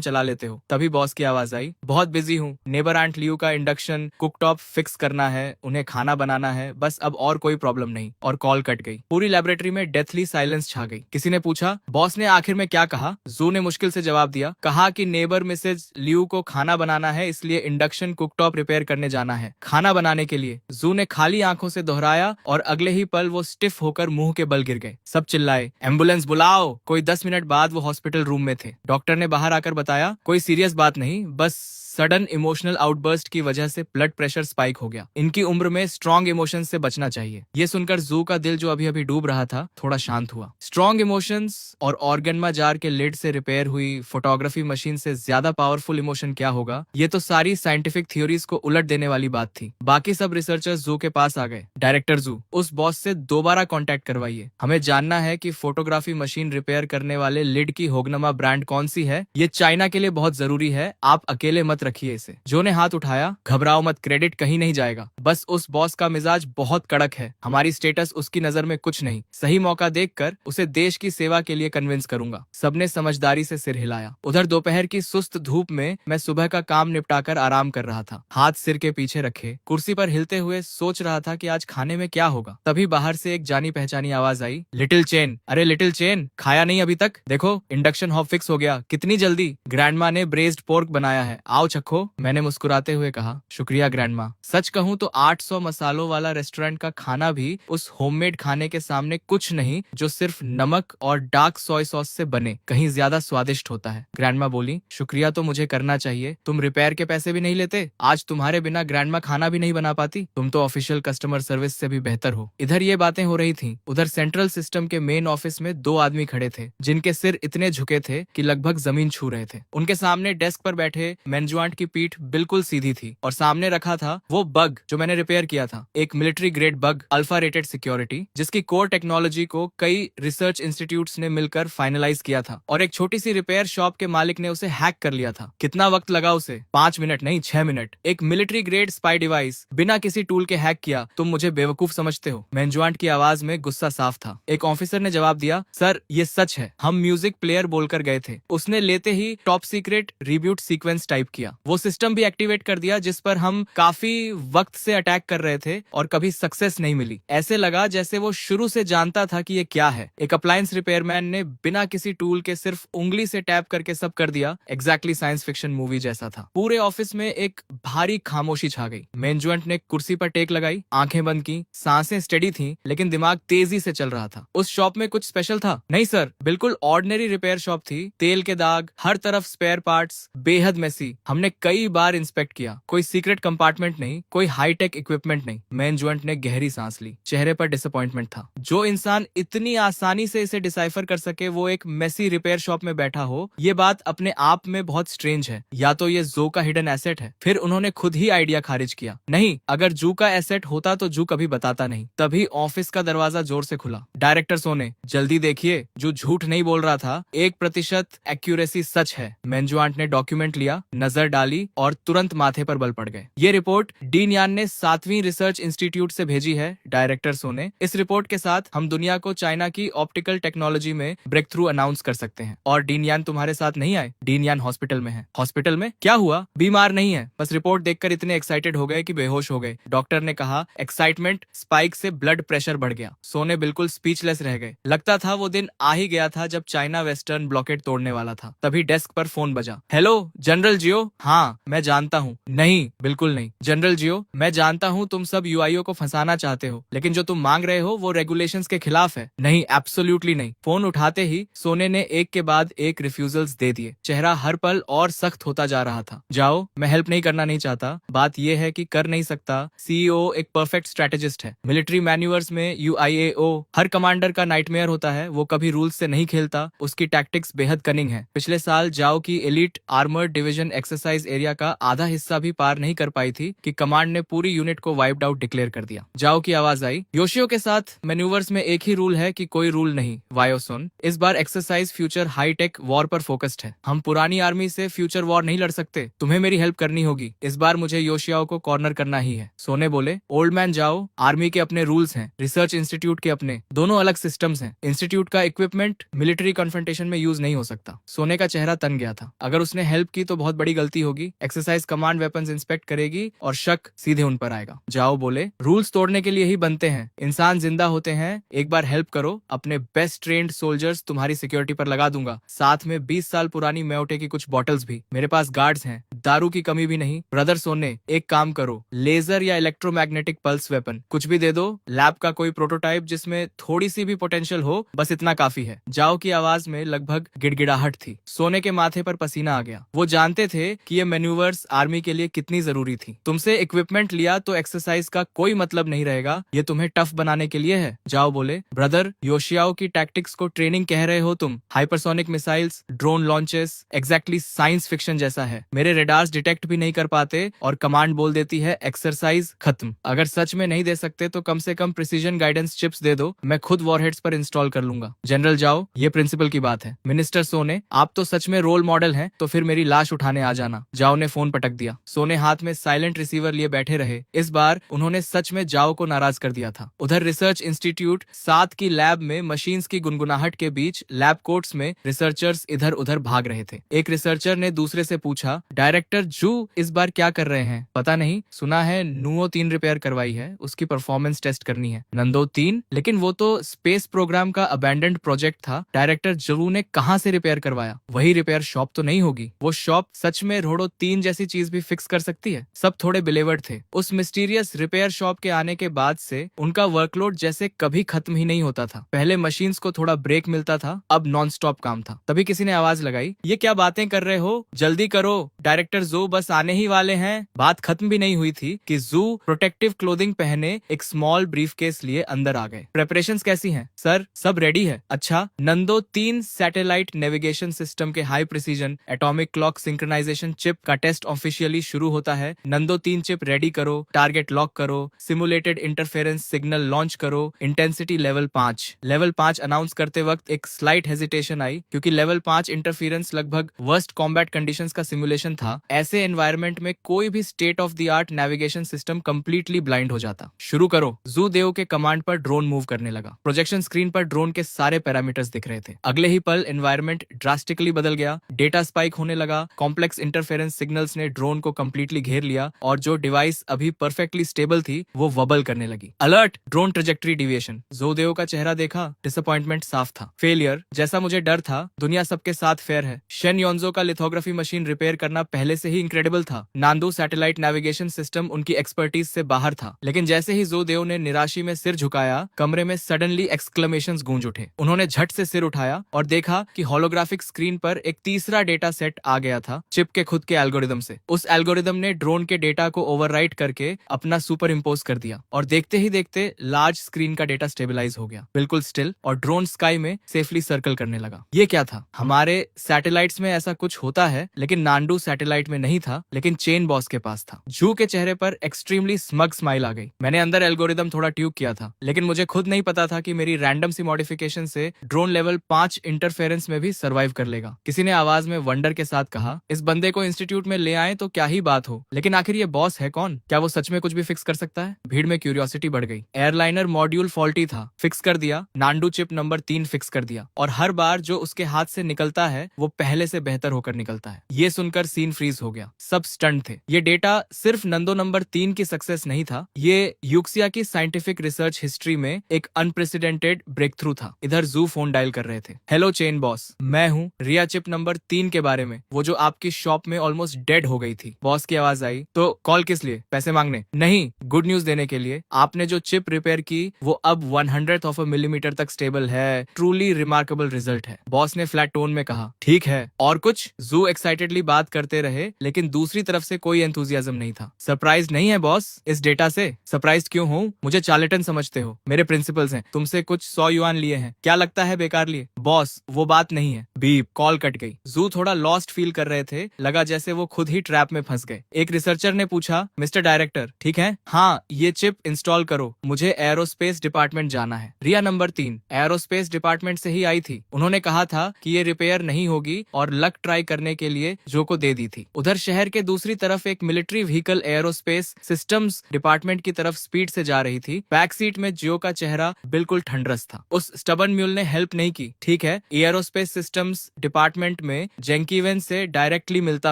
चला लेते हो। तभी बॉस की आवाज आई, बहुत बिजी हूँ, नेबर आंट लियू का इंडक्शन कुकटॉप फिक्स करना है, उन्हें खाना बनाना है, बस अब और कोई प्रॉब्लम नहीं। और कॉल कट गई। पूरी लैबोरेटरी में डेथली साइलेंस छा गई। किसी ने पूछा, बॉस ने आखिर में क्या कहा? जू ने मुश्किल से जवाब दिया, कहा कि नेबर मिसेज लियू को खाना बनाना है, इसलिए इंडक्शन कुकटॉप रिपेयर करने जाना है। खाना बनाने के लिए? जू ने खाली आंखों से दोहराया और अगले ही पल वो स्टिफ होकर मुंह के बल गिर गए। सब चिल्लाए, एम्बुलेंस बुलाओ। कोई 10 मिनट बाद वो हॉस्पिटल रूम में थे। डॉक्टर ने बाहर आकर बताया, कोई सीरियस बात नहीं, बस सडन इमोशनल आउटबर्स्ट की वजह से ब्लड प्रेशर स्पाइक हो गया। इनकी उम्र में स्ट्रॉन्ग इमोशंस से बचना चाहिए। ये सुनकर जू का दिल जो अभी अभी डूब रहा था थोड़ा शांत हुआ। स्ट्रॉन्ग इमोशंस और ऑर्गेनमा जार के लिड से रिपेयर हुई फोटोग्राफी मशीन से ज्यादा पावरफुल इमोशन क्या होगा? ये तो सारी साइंटिफिक थ्योरीज को उलट देने वाली बात थी। बाकी सब रिसर्चर्स जू के पास आ गए। डायरेक्टर जू, उस बॉस से दोबारा कॉन्टेक्ट करवाइए। हमें जानना है कि फोटोग्राफी मशीन रिपेयर करने वाले लिड की होगनमा ब्रांड कौन सी है। ये चाइना के लिए बहुत जरूरी है, आप अकेले मत रखिए इसे। जो ने हाथ उठाया, घबराओ मत, क्रेडिट कहीं नहीं जाएगा। बस उस बॉस का मिजाज बहुत कड़क है, हमारी स्टेटस उसकी नजर में कुछ नहीं। सही मौका देखकर उसे देश की सेवा के लिए कन्विंस करूंगा। सबने समझदारी से सिर हिलाया। उधर दोपहर की सुस्त धूप में मैं सुबह का काम निपटाकर आराम कर रहा था, हाथ सिर के पीछे रखे, कुर्सी पर हिलते हुए सोच रहा था कि आज खाने में क्या होगा। तभी बाहर से एक जानी पहचानी आवाज आई, लिटिल चेन। अरे लिटिल चेन, खाया नहीं अभी तक? देखो इंडक्शन हॉब फिक्स हो गया। कितनी जल्दी? ग्रैंडमा ने ब्रेस्ड पोर्क बनाया है, आओ चखो, मैंने मुस्कुराते हुए कहा। शुक्रिया ग्रैंडमा। सच कहूँ तो 800 मसालों वाला रेस्टोरेंट का खाना भी उस होममेड खाने के सामने कुछ नहीं जो सिर्फ नमक और डार्क सोय सॉस से बने, कहीं ज्यादा स्वादिष्ट होता है। ग्रैंडमा बोली, शुक्रिया तो मुझे करना चाहिए, तुम रिपेयर के पैसे भी नहीं लेते। आज तुम्हारे बिना ग्रैंडमा खाना भी नहीं बना पाती। तुम तो ऑफिशियल कस्टमर सर्विस से भी बेहतर हो। इधर ये बातें हो रही थी, उधर सेंट्रल सिस्टम के मेन ऑफिस में 2 आदमी खड़े थे जिनके सिर इतने झुके थे कि लगभग जमीन छू रहे थे। उनके सामने डेस्क पर बैठे मैनेजमेंट की पीठ बिल्कुल सीधी थी और सामने रखा था वो बग जो मैंने रिपेयर किया था, एक military grade bug, alpha rated security, जिसकी कोर टेक्नोलॉजी को कई रिसर्च इंस्टीट्यूट्स ने मिलकर फाइनलाइज किया था और एक छोटी सी रिपेयर शॉप के मालिक ने उसे हैक कर लिया था। कितना वक्त लगा उसे? 5 मिनट नहीं, 6 मिनट। एक मिलिट्री ग्रेड स्पाई डिवाइस बिना किसी टूल के हैक किया। तुम मुझे बेवकूफ समझते हो? मैनेजमेंट की आवाज में गुस्सा साफ था। एक ऑफिसर ने जवाब दिया, सर ये सच है, हम म्यूजिक प्लेयर बोलकर गए थे, उसने लेते ही top secret reboot sequence type किया, वो सिस्टम भी एक्टिवेट कर दिया जिस पर हम काफी वक्त से अटैक कर रहे थे और कभी सक्सेस नहीं मिली। ऐसे लगा जैसे वो शुरू से जानता था कि ये क्या है। एक अप्लायंस रिपेयरमैन ने बिना किसी टूल के सिर्फ उंगली से टैप करके सब कर दिया। एग्जैक्टली साइंस फिक्शन मूवी जैसा था। पूरे ऑफिस में एक भारी खामोशी छा गई। मैनेजमेंट ने कुर्सी पर टेक लगाई, आंखें बंद की, सांसें स्टेडी थी लेकिन दिमाग तेजी से चल रहा था। उस शॉप में कुछ स्पेशल था? नहीं सर, बिल्कुल ऑर्डिनरी रिपेयर शॉप थी। तेल के दाग, हर तरफ स्पेयर पार्ट्स, बेहद मेसी। हमने कई बार इंस्पेक्ट किया, कोई सीक्रेट कंपार्टमेंट नहीं, कोई हाईटेक इक्विपमेंट नहीं। मैनेजमेंट ने गहरी सांस ली, चेहरे पर डिसअपॉइंटमेंट था। जो इंसान इतनी आसानी से इसे डिसाइफर कर सके वो एक मेसी रिपेयर शॉप में बैठा हो, ये बात अपने आप में बहुत स्ट्रेंज है। या तो ये जू का हिडन एसेट है। फिर उन्होंने खुद ही आइडिया खारिज किया, नहीं, अगर जू का एसेट होता तो जू कभी बताता नहीं। तभी ऑफिस का दरवाजा जोर से खुला। डायरेक्टर सोने, जल्दी देखिए, जो झूठ नहीं बोल रहा था, 1% एक्यूरेसी सच है। मैनेजमेंट ने डॉक्यूमेंट लिया, नजर डाली और तुरंत माथे पर बल पड़ गए। ये रिपोर्ट डीन यान ने 7वीं रिसर्च इंस्टीट्यूट से भेजी है। डायरेक्टर सोने, इस रिपोर्ट के साथ हम दुनिया को चाइना की ऑप्टिकल टेक्नोलॉजी में ब्रेक थ्रू अनाउंस कर सकते हैं। और डीन यान तुम्हारे साथ नहीं आए? डीन यान हॉस्पिटल में है। हॉस्पिटल में? क्या हुआ? बीमार नहीं है, बस रिपोर्ट देखकर इतने एक्साइटेड हो गए कि बेहोश हो गए। डॉक्टर ने कहा। एक्साइटमेंट स्पाइक से ब्लड प्रेशर बढ़ गया। सोने बिल्कुल स्पीचलेस रह गए। लगता था वो दिन आ ही गया था जब चाइना वेस्टर्न ब्लॉकेट तोड़ने वाला था। तभी डेस्क पर फोन बजा। हेलो जनरल जियो। हाँ मैं जानता हूँ। नहीं, बिल्कुल नहीं। जनरल जियो, मैं जानता हूँ तुम सब यूआईओ को फंसाना चाहते हो, लेकिन जो तुम मांग रहे हो वो रेगुलेशंस के खिलाफ है। नहीं, एब्सोल्युटली नहीं। फोन उठाते ही सोने ने एक के बाद एक रिफ्यूजल्स दे दिए। चेहरा हर पल और सख्त होता जा रहा था। जाओ, मैं हेल्प नहीं करना नहीं चाहता, बात यह है कि कर नहीं सकता। सीईओ एक परफेक्ट स्ट्रेटेजिस्ट है। मिलिट्री मैन्यूअर्स में यूआईएओ हर कमांडर का नाइटमेयर होता है। वो कभी रूल्स से नहीं खेलता, उसकी टैक्टिक्स बेहद कनिंग है। पिछले साल जाओ की elite armoured division exercise area का आधा हिस्सा भी पार नहीं कर पाई थी कि कमांड ने पूरी यूनिट को वाइप्ड आउट डिक्लेयर कर दिया। जाओ की आवाज आई। योशियो के साथ मैन्यूवर्स में एक ही रूल है कि कोई रूल नहीं। वायो सुन, इस बार एक्सरसाइज फ्यूचर हाईटेक वॉर पर फोकस्ड है। हम पुरानी आर्मी से फ्यूचर वॉर नहीं लड़ सकते, तुम्हें मेरी हेल्प करनी होगी। इस बार मुझे योशियाओ को कॉर्नर करना ही है। सोने बोले, ओल्ड मैन जाओ, आर्मी के अपने रूल्स हैं, रिसर्च इंस्टीट्यूट के अपने, दोनों अलग सिस्टम्स हैं। इंस्टीट्यूट का इक्विपमेंट मिलिट्री कन्फ्रंटेशन में यूज नहीं हो सकता। सोने का चेहरा तन गया था। अगर उसने हेल्प की तो बहुत बड़ी गलती होगी। एक्सरसाइज कमांड वेपन्स इंस्पेक्ट करेगी और शक सीधे उन पर आएगा। जाओ बोले, रूल्स तोड़ने के लिए ही बनते हैं, इंसान जिंदा होते हैं। एक बार हेल्प करो, अपने बेस्ट ट्रेन्ड सोल्जर्स तुम्हारी सिक्योरिटी पर लगा दूंगा, साथ में 20 साल पुरानी म्योटे की कुछ बॉटल्स भी। मेरे पास गार्ड्स हैं, दारू की कमी भी नहीं। ब्रदर सोने, एक काम करो, लेजर या इलेक्ट्रोमैग्नेटिक पल्स वेपन कुछ भी दे दो। लैब का कोई प्रोटोटाइप जिसमें थोड़ी सी भी पोटेंशियल हो, बस इतना काफी है। जाओ की आवाज में लगभग गिड़गिड़ाहट थी। सोने के माथे पर पसीना आ गया। वो जानते थे कि ये मैन्यूवर्स आर्मी के लिए कितनी जरूरी थी। तुमसे इक्विपमेंट लिया तो एक्सरसाइज का कोई मतलब नहीं रहेगा, ये तुम्हें टफ बनाने के लिए है। जाओ बोले, ब्रदर योशियाओ की टैक्टिक्स को ट्रेनिंग कह रहे हो तुम? Hypersonic missiles, drone launches, exactly science fiction जैसा है। मेरे रेडार्स डिटेक्ट भी नहीं कर पाते और कमांड बोल देती है एक्सरसाइज खत्म। अगर सच में नहीं दे सकते तो कम से कम प्रिसीजन गाइडेंस चिप्स दे दो, मैं खुद वॉरहेड्स पर इंस्टॉल कर लूंगा। जनरल जाओ, ये प्रिंसिपल की बात है। मिनिस्टर सोने, आप तो सच में रोल मॉडल हैं, तो फिर मेरी लाश उठाने आ जाना। जाओ ने फोन पटक दिया। सोने हाथ में साइलेंट रिसीवर लिए बैठे रहे। इस बार उन्होंने सच में जाओ को नाराज कर दिया था। उधर रिसर्च इंस्टीट्यूट 7 की लैब में मशीन्स की गुनगुनाहट के बीच लैब कोट्स में रिसर्चर्स इधर उधर भाग रहे थे। एक रिसर्चर ने दूसरे से पूछा, डायरेक्ट डायरेक्टर जू इस बार क्या कर रहे हैं पता नहीं, सुना है नुओ 3 रिपेयर करवाई है, उसकी परफॉर्मेंस टेस्ट करनी है। नंदो 3, लेकिन वो तो स्पेस प्रोग्राम का अबैंडन्ड प्रोजेक्ट था। डायरेक्टर जू ने कहाँ से रिपेयर करवाया? वही रिपेयर शॉप तो नहीं होगी? वो शॉप सच में रोडो 3 जैसी चीज भी फिक्स कर सकती है? सब थोड़े बिलीवर्ड थे। उस मिस्टीरियस रिपेयर शॉप के आने के बाद से उनका वर्कलोड जैसे कभी खत्म ही नहीं होता था। पहले मशीन्स को थोड़ा ब्रेक मिलता था, अब नॉन स्टॉप काम था। तभी किसी ने आवाज लगाई, ये क्या बातें कर रहे हो, जल्दी करो, डायरेक्टर जू बस आने ही वाले हैं। बात खत्म भी नहीं हुई थी कि जू प्रोटेक्टिव क्लोथिंग पहने एक स्मॉल ब्रीफकेस लिए अंदर आ गए। प्रेपरेशंस कैसी हैं? सर सब रेडी है। अच्छा, नंदो 3 सैटेलाइट नेविगेशन सिस्टम के high precision atomic clock synchronization chip का टेस्ट ऑफिशियली शुरू होता है। नंदो 3 चिप रेडी करो, टारगेट लॉक करो, सिमुलेटेड इंटरफेरेंस सिग्नल लॉन्च करो, इंटेंसिटी लेवल 5। लेवल 5 अनाउंस करते वक्त एक स्लाइट हेजिटेशन आई, क्योंकि लेवल 5 इंटरफेरेंस लगभग वर्स्ट कॉम्बैट कंडीशंस का सिमुलेशन था। ऐसे एनवायरनमेंट में कोई भी state of the art navigation system completely blind हो जाता। शुरू करो। जू देव के कमांड पर ड्रोन मूव करने लगा। प्रोजेक्शन स्क्रीन पर ड्रोन के सारे पैरामीटर्स दिख रहे थे। अगले ही पल एनवायरनमेंट ड्रास्टिकली बदल गया। डेटा स्पाइक होने लगा। कॉम्प्लेक्स इंटरफेरेंस सिग्नल्स ने ड्रोन को कंप्लीटली घेर लिया और जो डिवाइस अभी परफेक्टली स्टेबल थी वो वबल करने लगी। Alert, drone trajectory deviation. Jodev का चेहरा देखा, डिसअपॉइंटमेंट साफ था। फेलियर, जैसा मुझे डर था। दुनिया सबके साथ फेयर है। शेन योंजो का लिथोग्राफी मशीन रिपेयर करना पहले से ही इनक्रेडिबल था। नांदू सैटेलाइट नेविगेशन सिस्टम उनकी एक्सपर्टीज से बाहर था। लेकिन जैसे ही जोदेव ने निराशी में सिर झुकाया, कमरे में सडनली एक्सक्लेमेशंस गूंज उठे। उन्होंने झट से सिर उठाया और देखा कि होलोग्राफिक स्क्रीन पर एक तीसरा डेटा सेट आ गया था, चिप के खुद के एल्गोरिदम से। उस एल्गोरिदम ने ड्रोन के डेटा को ओवरराइट करके अपना सुपर इम्पोज कर दिया और देखते ही देखते लार्ज स्क्रीन का डेटा स्टेबलाइज हो गया, बिल्कुल स्टिल, और ड्रोन स्काई में सेफली सर्कल करने लगा। ये क्या था? हमारे सैटेलाइट्स में ऐसा कुछ होता है, लेकिन नांडू सैटेलाइट में नहीं था, लेकिन चेन बॉस के पास था। जू के चेहरे पर एक्सट्रीमली स्मग स्माइल आ गई। मैंने अंदर एल्गोरिदम थोड़ा ट्यूक किया था, लेकिन मुझे खुद नहीं पता था कि मेरी रैंडम सी मॉडिफिकेशन से ड्रोन लेवल 5 इंटरफेरेंस में भी सर्वाइव कर लेगा। किसी ने आवाज में वंडर के साथ कहा, इस बंदे को इंस्टीट्यूट में ले आए तो क्या ही बात हो, लेकिन आखिर ये बॉस है कौन? क्या वो सच में कुछ भी फिक्स कर सकता है? भीड़ में क्यूरियोसिटी बढ़ गई। एयरलाइनर मॉड्यूल फॉल्टी था, फिक्स कर दिया। नांडू चिप नंबर 3 फिक्स कर दिया, और हर बार जो उसके हाथ से निकलता है वो पहले से बेहतर होकर निकलता है। ये सुनकर सीन फ्रीज हो गया। सब स्टंट थे। ये डेटा सिर्फ नंदो नंबर 3 की सक्सेस नहीं था, ये यूक्सिया की साइंटिफिक रिसर्च हिस्ट्री में एक अनप्रेसिडेंटेड ब्रेक थ्रू था। इधर जू फोन डायल कर रहे थे। हेलो चेन बॉस, मैं हूँ। रिया चिप नंबर 3 के बारे में, वो जो आपकी शॉप में ऑलमोस्ट डेड हो गई थी। बॉस की आवाज आई, तो कॉल किस लिए? पैसे मांगने? नहीं, गुड न्यूज देने के लिए। आपने जो चिप रिपेयर की वो अब 100th ऑफ अ मिलीमीटर तक स्टेबल है। ट्रूली रिमार्केबल रिजल्ट है। बॉस ने फ्लैट टोन में कहा। ठीक है, और कुछ? जू एक्साइटेडली बात करते रहे, लेकिन दूसरी तरफ से कोई एंथुजियाज्म नहीं था। सरप्राइज नहीं है बॉस इस डेटा से? सरप्राइज क्यों हूँ? मुझे चार्लेटन समझते हो? मेरे प्रिंसिपल्स हैं, तुमसे कुछ 100 युआन लिए हैं, क्या लगता है बेकार लिए? बॉस वो बात नहीं है। बीप, कॉल कट गई। जू थोड़ा लॉस्ट फील कर रहे थे, लगा जैसे वो खुद ही ट्रैप में फंस गए। एक रिसर्चर ने पूछा, मिस्टर डायरेक्टर ठीक है? हाँ, ये चिप इंस्टॉल करो, मुझे एरोस्पेस डिपार्टमेंट जाना है। रिया नंबर 3 एरोस्पेस डिपार्टमेंट से ही आई थी। उन्होंने कहा था कि ये रिपेयर नहीं होगी और लक ट्राई करने के लिए जो को दे दी थी। उधर शहर के दूसरी तरफ एक military vehicle aerospace systems department की तरफ स्पीड से जा रही थी। बैक सीट में जियो का चेहरा बिल्कुल ठंडरस था। उस स्टबन म्यूल ने हेल्प नहीं की। ठीक है, एरोस्पेस सिस्टम्स डिपार्टमेंट में जेंकीवेन से डायरेक्टली मिलता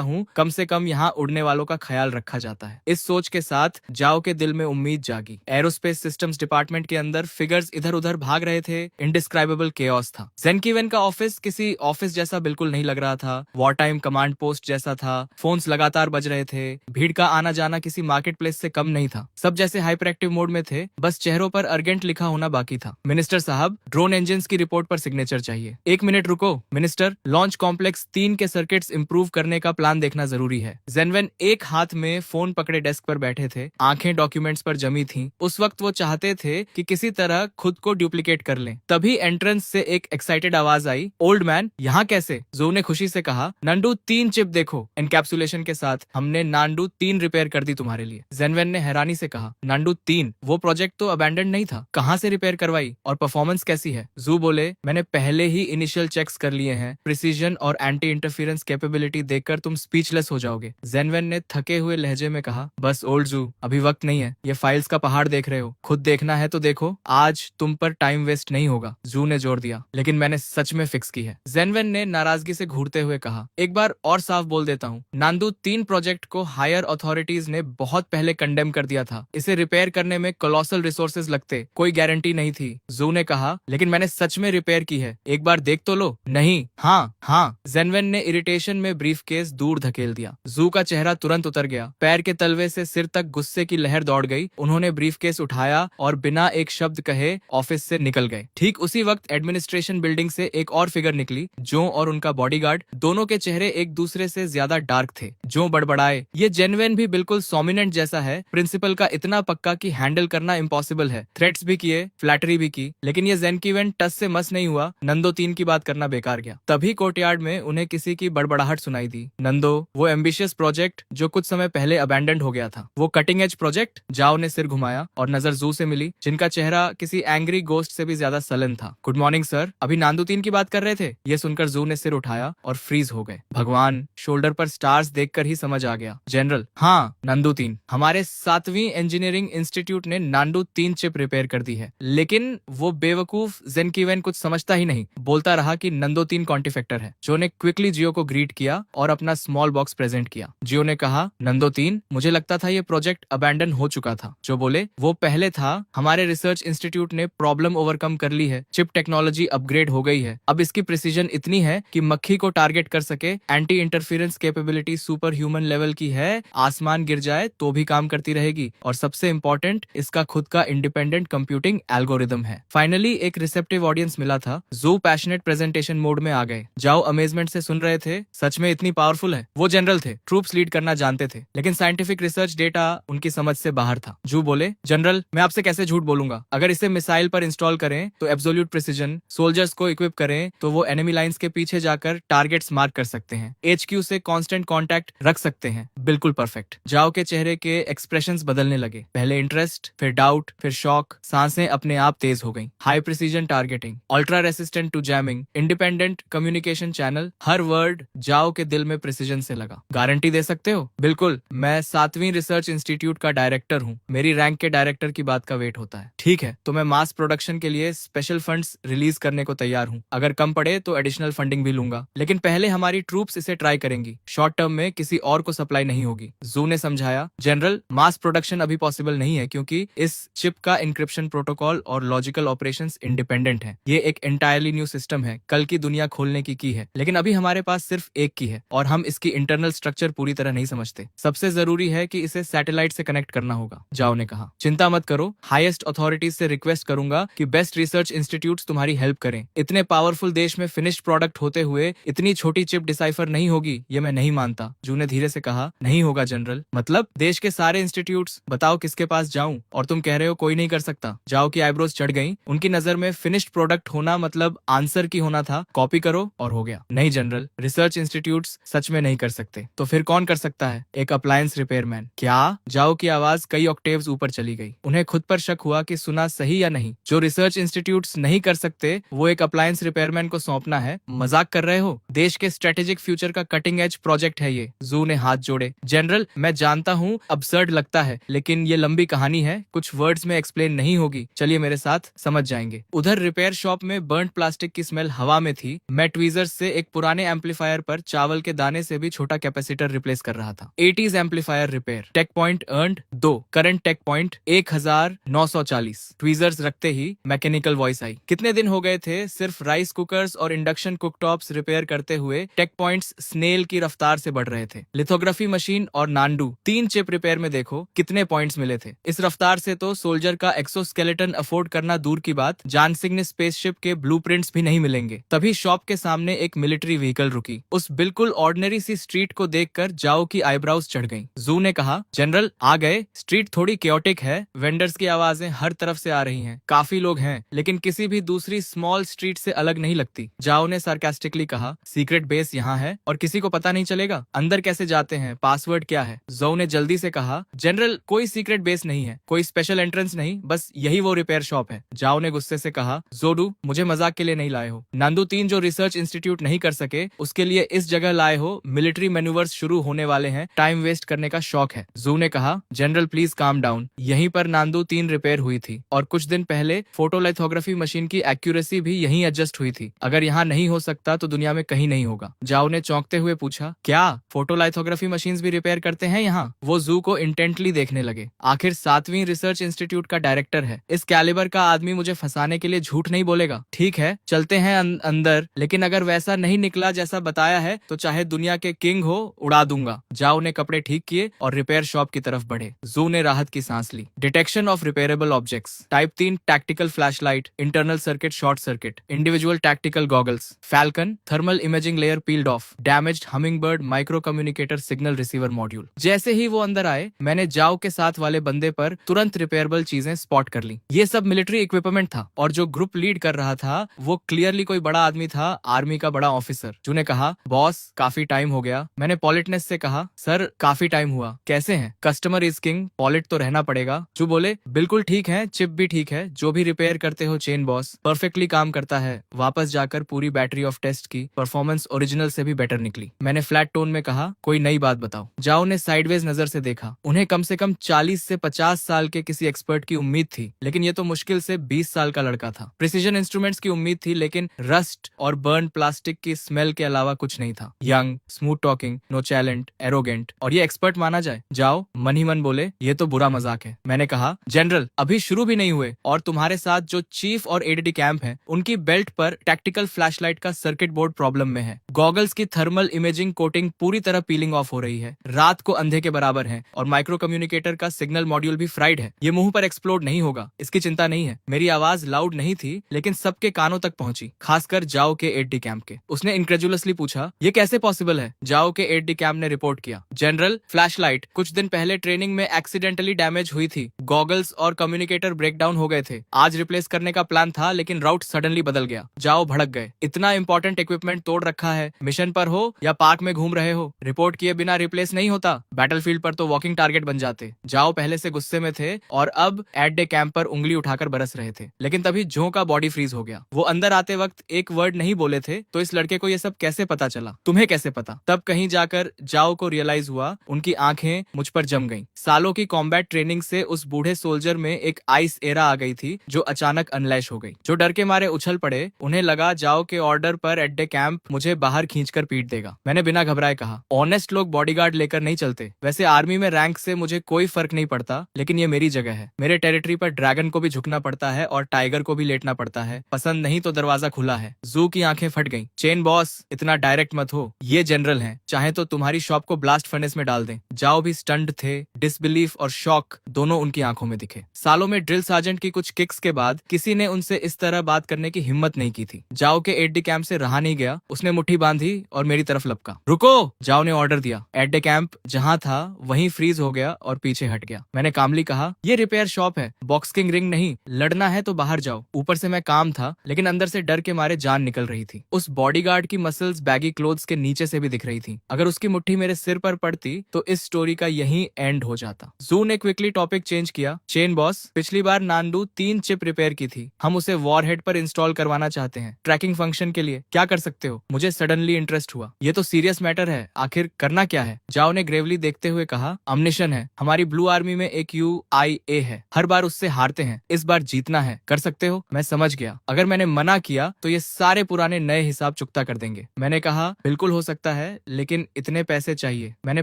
हूँ, कम से कम यहाँ उड़ने वालों का ख्याल रखा जाता है। इस सोच के साथ जाओ के दिल में उम्मीद जागी। एरोस्पेस सिस्टम्स डिपार्टमेंट के अंदर फिगर्स इधर उधर भाग रहे थे। इंडिस्क्राइबेबल केओस था। जेंकीवेन का ऑफिस किसी ऑफिस जैसा बिल्कुल नहीं लग रहा था, वॉर टाइम कमांड पोस्ट जैसा था। फोन्स लगातार बज रहे थे। भीड़ का आना जाना किसी मार्केट प्लेस से कम नहीं था। सब जैसे हाइपर एक्टिव मोड में थे, बस चेहरों पर अर्जेंट लिखा होना बाकी था। मिनिस्टर साहब, ड्रोन इंजन्स की रिपोर्ट पर सिग्नेचर चाहिए। 1 मिनट रुको मिनिस्टर, लॉन्च कॉम्प्लेक्स 3 के सर्किट्स इंप्रूव करने का प्लान देखना जरूरी है। जेनवेन एक हाथ में फोन पकड़े डेस्क पर बैठे थे, आंखें डॉक्यूमेंट्स पर जमी थीं। उस वक्त वो चाहते थे कि किसी तरह खुद को डुप्लीकेट कर लें। तभी एंट्रेंस से एक एक्साइटेड आवाज आई, ओल्ड मैन यहाँ कैसे? जो ने खुशी से कहा, नांडू 3 चिप देखो, एनकैप्सुलेशन के साथ हमने नांडू 3 रिपेयर कर दी तुम्हारे लिए। जेनवेन ने हैरानी से कहा, नांडू 3? वो प्रोजेक्ट तो अबैंडन नहीं था, कहाँ से रिपेयर करवाई और परफॉर्मेंस कैसी है? जू बोले, मैंने पहले पहले ही इनिशियल चेक्स कर लिए हैं। प्रिसीजन और एंटी इंटरफेरेंस कैपेबिलिटी देखकर तुम स्पीचलेस हो जाओगे। जेनवेन ने थके हुए लहजे में कहा, बस ओल्ड जू, अभी वक्त नहीं है। ये फाइल्स का पहाड़ देख रहे हो, खुद देखना है तो देखो। आज तुम पर टाइम वेस्ट नहीं होगा, जू ने जोर दिया। लेकिन मैंने सच में फिक्स की है, जेनवेन ने नाराजगी से घूरते हुए कहा। एक बार और साफ बोल देता हूँ, नांदू 3 प्रोजेक्ट को हायर अथॉरिटीज ने बहुत पहले कंडेम कर दिया था। इसे रिपेयर करने में कोलोसल रिसोर्सेज लगते, कोई गारंटी नहीं थी। जू ने कहा, लेकिन मैंने सच में रिपेयर की है, एक बार देख तो लो। नहीं, हाँ हाँ, जेनवेन ने इरिटेशन में ब्रीफकेस दूर धकेल दिया। जू का चेहरा तुरंत उतर गया, पैर के तलवे से सिर तक गुस्से की लहर दौड़ गई। उन्होंने ब्रीफकेस उठाया और बिना एक शब्द कहे ऑफिस से निकल गए। ठीक उसी वक्त एडमिनिस्ट्रेशन बिल्डिंग से एक और फिगर निकली। जो और उनका बॉडीगार्ड, दोनों के चेहरे एक दूसरे से ज्यादा डार्क थे। जो बड़बड़ाए, ये जेनवेन भी बिल्कुल सोमिनेंट जैसा है, प्रिंसिपल का इतना पक्का कि हैंडल करना इम्पॉसिबल है। थ्रेट्स भी किए, फ्लैटरी भी की, लेकिन ये जेनकीवेन टस से मस नहीं हुआ। नंदो 3 की बात करना बेकार गया। तभी कोर्टयार्ड में उन्हें किसी की बड़बड़ाहट सुनाई दी। नंदो, वो एम्बिशियस प्रोजेक्ट जो कुछ समय पहले अबैंडन हो गया था, वो कटिंग एज प्रोजेक्ट? जाओ ने सिर घुमाया और नजर जू से मिली, जिनका चेहरा किसी एंग्री गोस्ट से भी ज्यादा सलन था। गुड मॉर्निंग सर, अभी नांदू 3 की बात कर रहे थे? ये सुनकर जू ने सिर उठाया और फ्रीज हो गए। भगवान, शोल्डर पर स्टार्स देखकर ही समझ आ गया। जनरल, हाँ, नांदू 3, हमारे 7वीं इंजीनियरिंग इंस्टीट्यूट ने नांदू 3 चिप रिपेयर कर दी है। लेकिन वो बेवकूफ जेनकीवेन कुछ समझता ही नहीं, बोलता रहा कि नंदो 3 कॉन्टिफेक्टर है। जो ने क्विकली जियो को ग्रीट किया और अपना स्मॉल बॉक्स प्रेजेंट किया। जियो ने कहा, नंदो 3, मुझे लगता था ये प्रोजेक्ट अबैंडन हो चुका था। जो बोले, वो पहले था, हमारे रिसर्च इंस्टीट्यूट ने प्रॉब्लम ओवरकम कर ली है, चिप टेक्नोलॉजी अपग्रेड हो गई है। अब इसकी प्रिसीजन इतनी है कि मक्खी को टारगेट कर सके। Anti interference capability super human level की है, आसमान गिर जाए तो भी काम करती रहेगी। और सबसे इम्पोर्टेंट, इसका खुद का इंडिपेंडेंट कंप्यूटिंग एल्गोरिदम है। फाइनली एक रिसेप्टिव ऑडियंस मिला था। जू पैशनेट प्रेजेंटेशन मोड में आ गए। जाओ अमेजमेंट से सुन रहे थे, सच में इतनी पावरफुल है। वो जनरल थे, ट्रूप्स लीड करना जानते थे, लेकिन साइंटिफिक रिसर्च डेटा उनकी समझ से बाहर था। जू बोले, जनरल, मैं आपसे कैसे झूठ बोलूंगा? अगर इसे मिसाइल पर इंस्टॉल करें तो एब्सोल्यूट प्रिसीजन, सोल्जर्स को इक्विप करें तो वो एनिमी लाइंस के पीछे जाकर टारगेट्स मार्क कर सकते हैं, HQ से कांस्टेंट कांटेक्ट रख सकते हैं। बिल्कुल परफेक्ट। जाओ के चेहरे के एक्सप्रेशंस बदलने लगे, पहले इंटरेस्ट, फिर डाउट, फिर शॉक। सांसें अपने आप तेज हो गईं। High precision targeting, ultra resistant to jamming, independent communication channel, हर वर्ड जाओ के दिल में प्रिसीजन से लगा। गारंटी दे सकते हो? बिल्कुल, मैं 7वीं रिसर्च इंस्टीट्यूट का डायरेक्टर हूँ, मेरी रैंक के डायरेक्टर की बात का वेट होता है। ठीक है, तो मैं मास प्रोडक्शन के लिए स्पेशल फंड्स रिलीज करने को तैयार हूँ, अगर कम पड़े तो एडिशनल फंडिंग भी लूंगा, लेकिन पहले हमारी ट्रूप्स इसे ट्राई करेंगी। शॉर्ट टर्म में किसी और को सप्लाई नहीं होगी। जू ने समझाया, जनरल, मास प्रोडक्शन अभी पॉसिबल नहीं है क्योंकि इस चिप का इंक्रिप्शन प्रोटोकॉल और लॉजिकल ऑपरेशंस इंडिपेंडेंट है। ये एक एंटायरली न्यू सिस्टम है, कल की दुनिया खोलने की है, लेकिन अभी हमारे पास सिर्फ एक की है और हम इसकी इंटरनल स्ट्रक्चर पूरी तरह नहीं समझते। सबसे जरूरी है कि इसे सैटेलाइट से कनेक्ट करना होगा। जाओ ने कहा, चिंता मत करो, हाईएस्ट अथॉरिटीज से रिक्वेस्ट करूंगा कि बेस्ट रिसर्च इंस्टीट्यूट्स तुम्हारी हेल्प करें। इतने पावरफुल देश में फिनिश्ड प्रोडक्ट होते हुए इतनी छोटी चिप डिसाइफर नहीं होगी, ये मैं नहीं मानता। जू ने धीरे से कहा, नहीं होगा जनरल। मतलब देश के सारे इंस्टीट्यूट्स, बताओ किसके पास जाऊं? और तुम कह रहे हो कोई नहीं कर सकता? जाओ की आईब्रोज चढ़ गई। उनकी नजर में फिनिश्ड प्रोडक्ट होना मतलब आंसर की होना था, कॉपी करो और हो गया। नहीं जनरल, रिसर्च इंस्टीट्यूट्स सच में नहीं कर सकते। तो फिर कौन कर सकता है? एक अप्लायंस रिपेयरमैन। क्या? जाओ की आवाज कई ऑक्टेव्स ऊपर चली गई। उन्हें खुद पर शक हुआ कि सुना सही या नहीं। जो रिसर्च इंस्टीट्यूट्स नहीं कर सकते वो एक अप्लायंस रिपेयरमैन को सौंपना है? मजाक कर रहे हो? देश के स्ट्रेटेजिक फ्यूचर का कटिंग एज प्रोजेक्ट है ये। जू ने हाथ जोड़े। जनरल, मैं जानता हूँ अबसर्ड लगता है, लेकिन ये लंबी कहानी है, कुछ वर्ड्स में एक्सप्लेन नहीं होगी। चलिए मेरे साथ, समझ जाएंगे। उधर रिपेयर शॉप में बर्न्ड प्लास्टिक की स्मेल हवा में थी। मैं ट्वीजर्स से एक पुराने एम्पलीफायर पर चावल के दाने से भी छोटा कैपेसिटर रिप्लेस कर रहा था। 80s amplifier repair. Tech point earned 2, current tech point 1940। Tweezers रखते ही मैकेनिकल वॉइस आई। कितने दिन हो गए थे सिर्फ राइस कुकर्स और इंडक्शन कुकटॉप्स रिपेयर करते हुए टेक पॉइंट्स स्नेल की रफ्तार से बढ़ रहे थे। लिथोग्राफी मशीन और नांडू 3 चिप रिपेयर में देखो कितने पॉइंट्स मिले थे। इस रफ्तार से तो सोल्जर का एक्सोस्केलेटन अफोर्ड करना दूर की बात, जानसिंह ने स्पेसशिप के ब्लूप्रिंट्स भी नहीं मिलेंगे। तभी शॉप के सामने एक मिलिट्री व्हीकल रुकी। उस बिल्कुल ऑर्डिनरी सी स्ट्रीट को देखकर जाओ की आईब्राउज चढ़ गईं। जू ने कहा, जनरल आ गए। स्ट्रीट थोड़ी केओटिक है, वेंडर्स की आवाजें हर तरफ से आ रही हैं, काफी लोग हैं, लेकिन किसी भी दूसरी स्मॉल स्ट्रीट से अलग नहीं लगती। जाओ ने सार्कास्टिकली कहा, सीक्रेट बेस यहाँ है और किसी को पता नहीं चलेगा? अंदर कैसे जाते हैं? पासवर्ड क्या है? जो ने जल्दी से कहा, जनरल कोई सीक्रेट बेस नहीं है, कोई स्पेशल एंट्रेंस नहीं, बस यही वो रिपेयर शॉप है। जाओ ने गुस्से से कहा, जोडू, मुझे मजाक के के लिए नहीं लाए हो। नांदू 3 जो रिसर्च इंस्टीट्यूट नहीं कर सके उसके लिए इस जगह लाए हो। मिलिट्री मैन्यूवर्स शुरू होने वाले हैं, टाइम वेस्ट करने का शौक है। जू ने कहा, जनरल प्लीज काम डाउन। यहीं पर नांदू 3 रिपेयर हुई थी और कुछ दिन पहले फोटोलिथोग्राफी मशीन की एक्यूरेसी भी यहीं एडजस्ट हुई थी। अगर यहाँ नहीं हो सकता तो दुनिया में कहीं नहीं होगा। जाओ ने चौंकते हुए पूछा, क्या फोटोलिथोग्राफी मशीन्स भी रिपेयर करते हैं यहाँ? वो जू को इंटेंटली देखने लगे। आखिर 7वीं रिसर्च इंस्टीट्यूट का डायरेक्टर है, इस कैलिबर का आदमी मुझे फंसाने के लिए झूठ नहीं बोलेगा। ठीक है, चलते हैं अंदर, लेकिन अगर वैसा नहीं निकला जैसा बताया है तो चाहे दुनिया के किंग हो, उड़ा दूंगा। जाओ ने कपड़े ठीक किए और रिपेयर शॉप की तरफ बढ़े। जू ने राहत की सांस ली। Detection of repairable objects, type 3 tactical flashlight, internal circuit short circuit, individual tactical goggles, falcon thermal imaging layer peeled off, damaged hummingbird micro communicator signal receiver module. जैसे ही वो अंदर आए, मैंने जाओ के साथ वाले बंदे पर तुरंत रिपेयरेबल चीजें स्पॉट कर ली। ये सब मिलिट्री इक्विपमेंट था और जो ग्रुप लीड कर रहा था वो क्लियरली कोई बड़ा आदमी था, आर्मी का बड़ा ऑफिसर। जू ने कहा, बॉस काफी टाइम हो गया। मैंने पॉलिटनेस से कहा, सर काफी टाइम हुआ, कैसे हैं? कस्टमर इज किंग, पॉलिट तो रहना पड़ेगा। जू बोले, बिल्कुल ठीक है, चिप भी ठीक है, जो भी रिपेयर करते हो चेन बॉस परफेक्टली काम करता है। वापस जाकर पूरी बैटरी ऑफ टेस्ट की, परफॉर्मेंस ओरिजिनल से भी बेटर निकली। मैंने फ्लैट टोन में कहा, कोई नई बात बताओ। जाओ ने साइडवेज नजर से देखा। उन्हें कम से कम 40 से 50 साल के किसी एक्सपर्ट की उम्मीद थी, लेकिन ये तो मुश्किल से 20 साल का लड़का था। प्रिसीजन इंस्ट्रूमेंट्स की उम्मीद थी, लेकिन रस्ट और बर्न प्लास्टिक की स्मेल के अलावा कुछ नहीं था। Young, smooth talking, nonchalant, arrogant, और ये एक्सपर्ट माना जाए। जाओ मन ही मन बोले, ये तो बुरा मजाक है। मैंने कहा, जनरल अभी शुरू भी नहीं हुए और तुम्हारे साथ जो चीफ और एडीडी कैंप है उनकी बेल्ट पर टैक्टिकल फ्लैशलाइट का सर्किट बोर्ड प्रॉब्लम में है। गॉगल्स की थर्मल इमेजिंग कोटिंग पूरी तरह पीलिंग ऑफ हो रही है, रात को अंधे के बराबर है, और माइक्रो कम्युनिकेटर का सिग्नल मॉड्यूल भी फ्राइड है। ये मुंह पर एक्सप्लोड नहीं होगा, इसकी चिंता नहीं है। मेरी आवाज लाउड नहीं थी, लेकिन सबके कानों तक पहुंची, खासकर जाओ के एडीडी कैंप के। उसने इनक्रेजुलसली पूछा, ये कैसे पॉसिबल है? जाओ के एडीडी कैंप ने रिपोर्ट किया, जनरल फ्लैशलाइट कुछ दिन पहले ट्रेनिंग में एक्सीडेंटली डैमेज हुई थी। गॉगल्स और कम्युनिकेटर ब्रेकडाउन हो गए थे। आज रिप्लेस करने का प्लान था, लेकिन राउट सडनली बदल गया। जाओ भड़क गए, इतना इंपॉर्टेंट इक्विपमेंट तोड़ रखा है, मिशन पर हो या पार्क में घूम रहे हो, रिपोर्ट किए बिना रिप्लेस नहीं होता। बैटलफील्ड पर तो वॉकिंग टारगेट बन जाते। जाओ पहले से गुस्से में थे और अब एट डे कैंप पर उंगली उठाकर बरस रहे थे, लेकिन तभी जो का बॉडी फ्रीज हो गया। वो अंदर आते वक्त एक वर्ड नहीं बोले थे, तो इस लड़के को ये सब कैसे पता चला? तुम्हें कैसे पता? तब कहीं जाकर जाओ को रियलाइज हुआ, उनकी आंखें मुझ पर जम गईं। सालों की कॉम्बैट ट्रेनिंग से उस बूढ़े सोल्जर में एक आइस एरा आ गई थी, जो अचानक अनलैश हो गई। जो डर के मारे उछल पड़े। उन्हें लगा जाओ के ऑर्डर पर एट डे कैंप मुझे बाहर खींचकर पीट देगा। मैंने बिना घबराए कहा, ऑनेस्ट लोग बॉडीगार्ड लेकर नहीं चलते। वैसे आर्मी में रैंक से मुझे कोई फर्क नहीं पड़ता, लेकिन ये मेरी जगह है। मेरे टेरिटरी पर ड्रैगन को भी झुकना पड़ता है और टाइगर को भी लेटना पड़ता है। पसंद नहीं तो दरवाजा खुला है। जू की आंखें फट गईं। चेन बॉस इतना डायरेक्ट मत हो, ये जनरल हैं, चाहे तो तुम्हारी शॉप को ब्लास्ट फर्नेस में डाल दें। जाओ भी स्टंट थे। डिसबिलीफ और शॉक दोनों उनकी आंखों में दिखे। सालों में ड्रिल सार्जेंट की कुछ किक्स के बाद किसी ने उनसे इस तरह बात करने की हिम्मत नहीं की थी। जाओ के एट डे कैंप से रहा नहीं गया। उसने मुट्ठी बांधी और मेरी तरफ लपका। रुको, जाओ ने ऑर्डर दिया। एट डे कैंप जहां था वहीं फ्रीज हो गया और पीछे हट गया। मैंने कामली कहा, ये रिपेयर शॉप है, बॉक्सिंग रिंग नहीं। लड़ना है तो बाहर जाओ। ऊपर से मैं काम था, लेकिन अंदर से डर के मारे जान निकल रही थी। उस बॉडीगार्ड की मसल्स बैगी क्लोथ्स के नीचे से भी दिख रही थी। अगर उसकी मुट्ठी मेरे सिर पर पड़ती तो इस स्टोरी का यही एंड हो जाता। जू ने क्विकली टॉपिक चेंज किया। चेन बॉस, पिछली बार नांदू 3 चिप रिपेयर की थी, हम उसे वॉरहेड पर इंस्टॉल करवाना चाहते हैं, ट्रैकिंग फंक्शन के लिए। क्या कर सकते हो? मुझे सडनली इंटरेस्ट हुआ। ये तो सीरियस मैटर है, आखिर करना क्या है? जाओ ने ग्रेवली देखते हुए कहा, अम्निशन है। हमारी ब्लू आर्मी में एक UIA है, हर बार उससे हारते हैं, इस बार जीतना है। कर सकते हो? मैं समझ गया, अगर मैंने मना किया तो ये सारे पुराने नए हिसाब चुकता कर देंगे। मैंने कहा, बिल्कुल हो सकता है, लेकिन इतने पैसे चाहिए। मैंने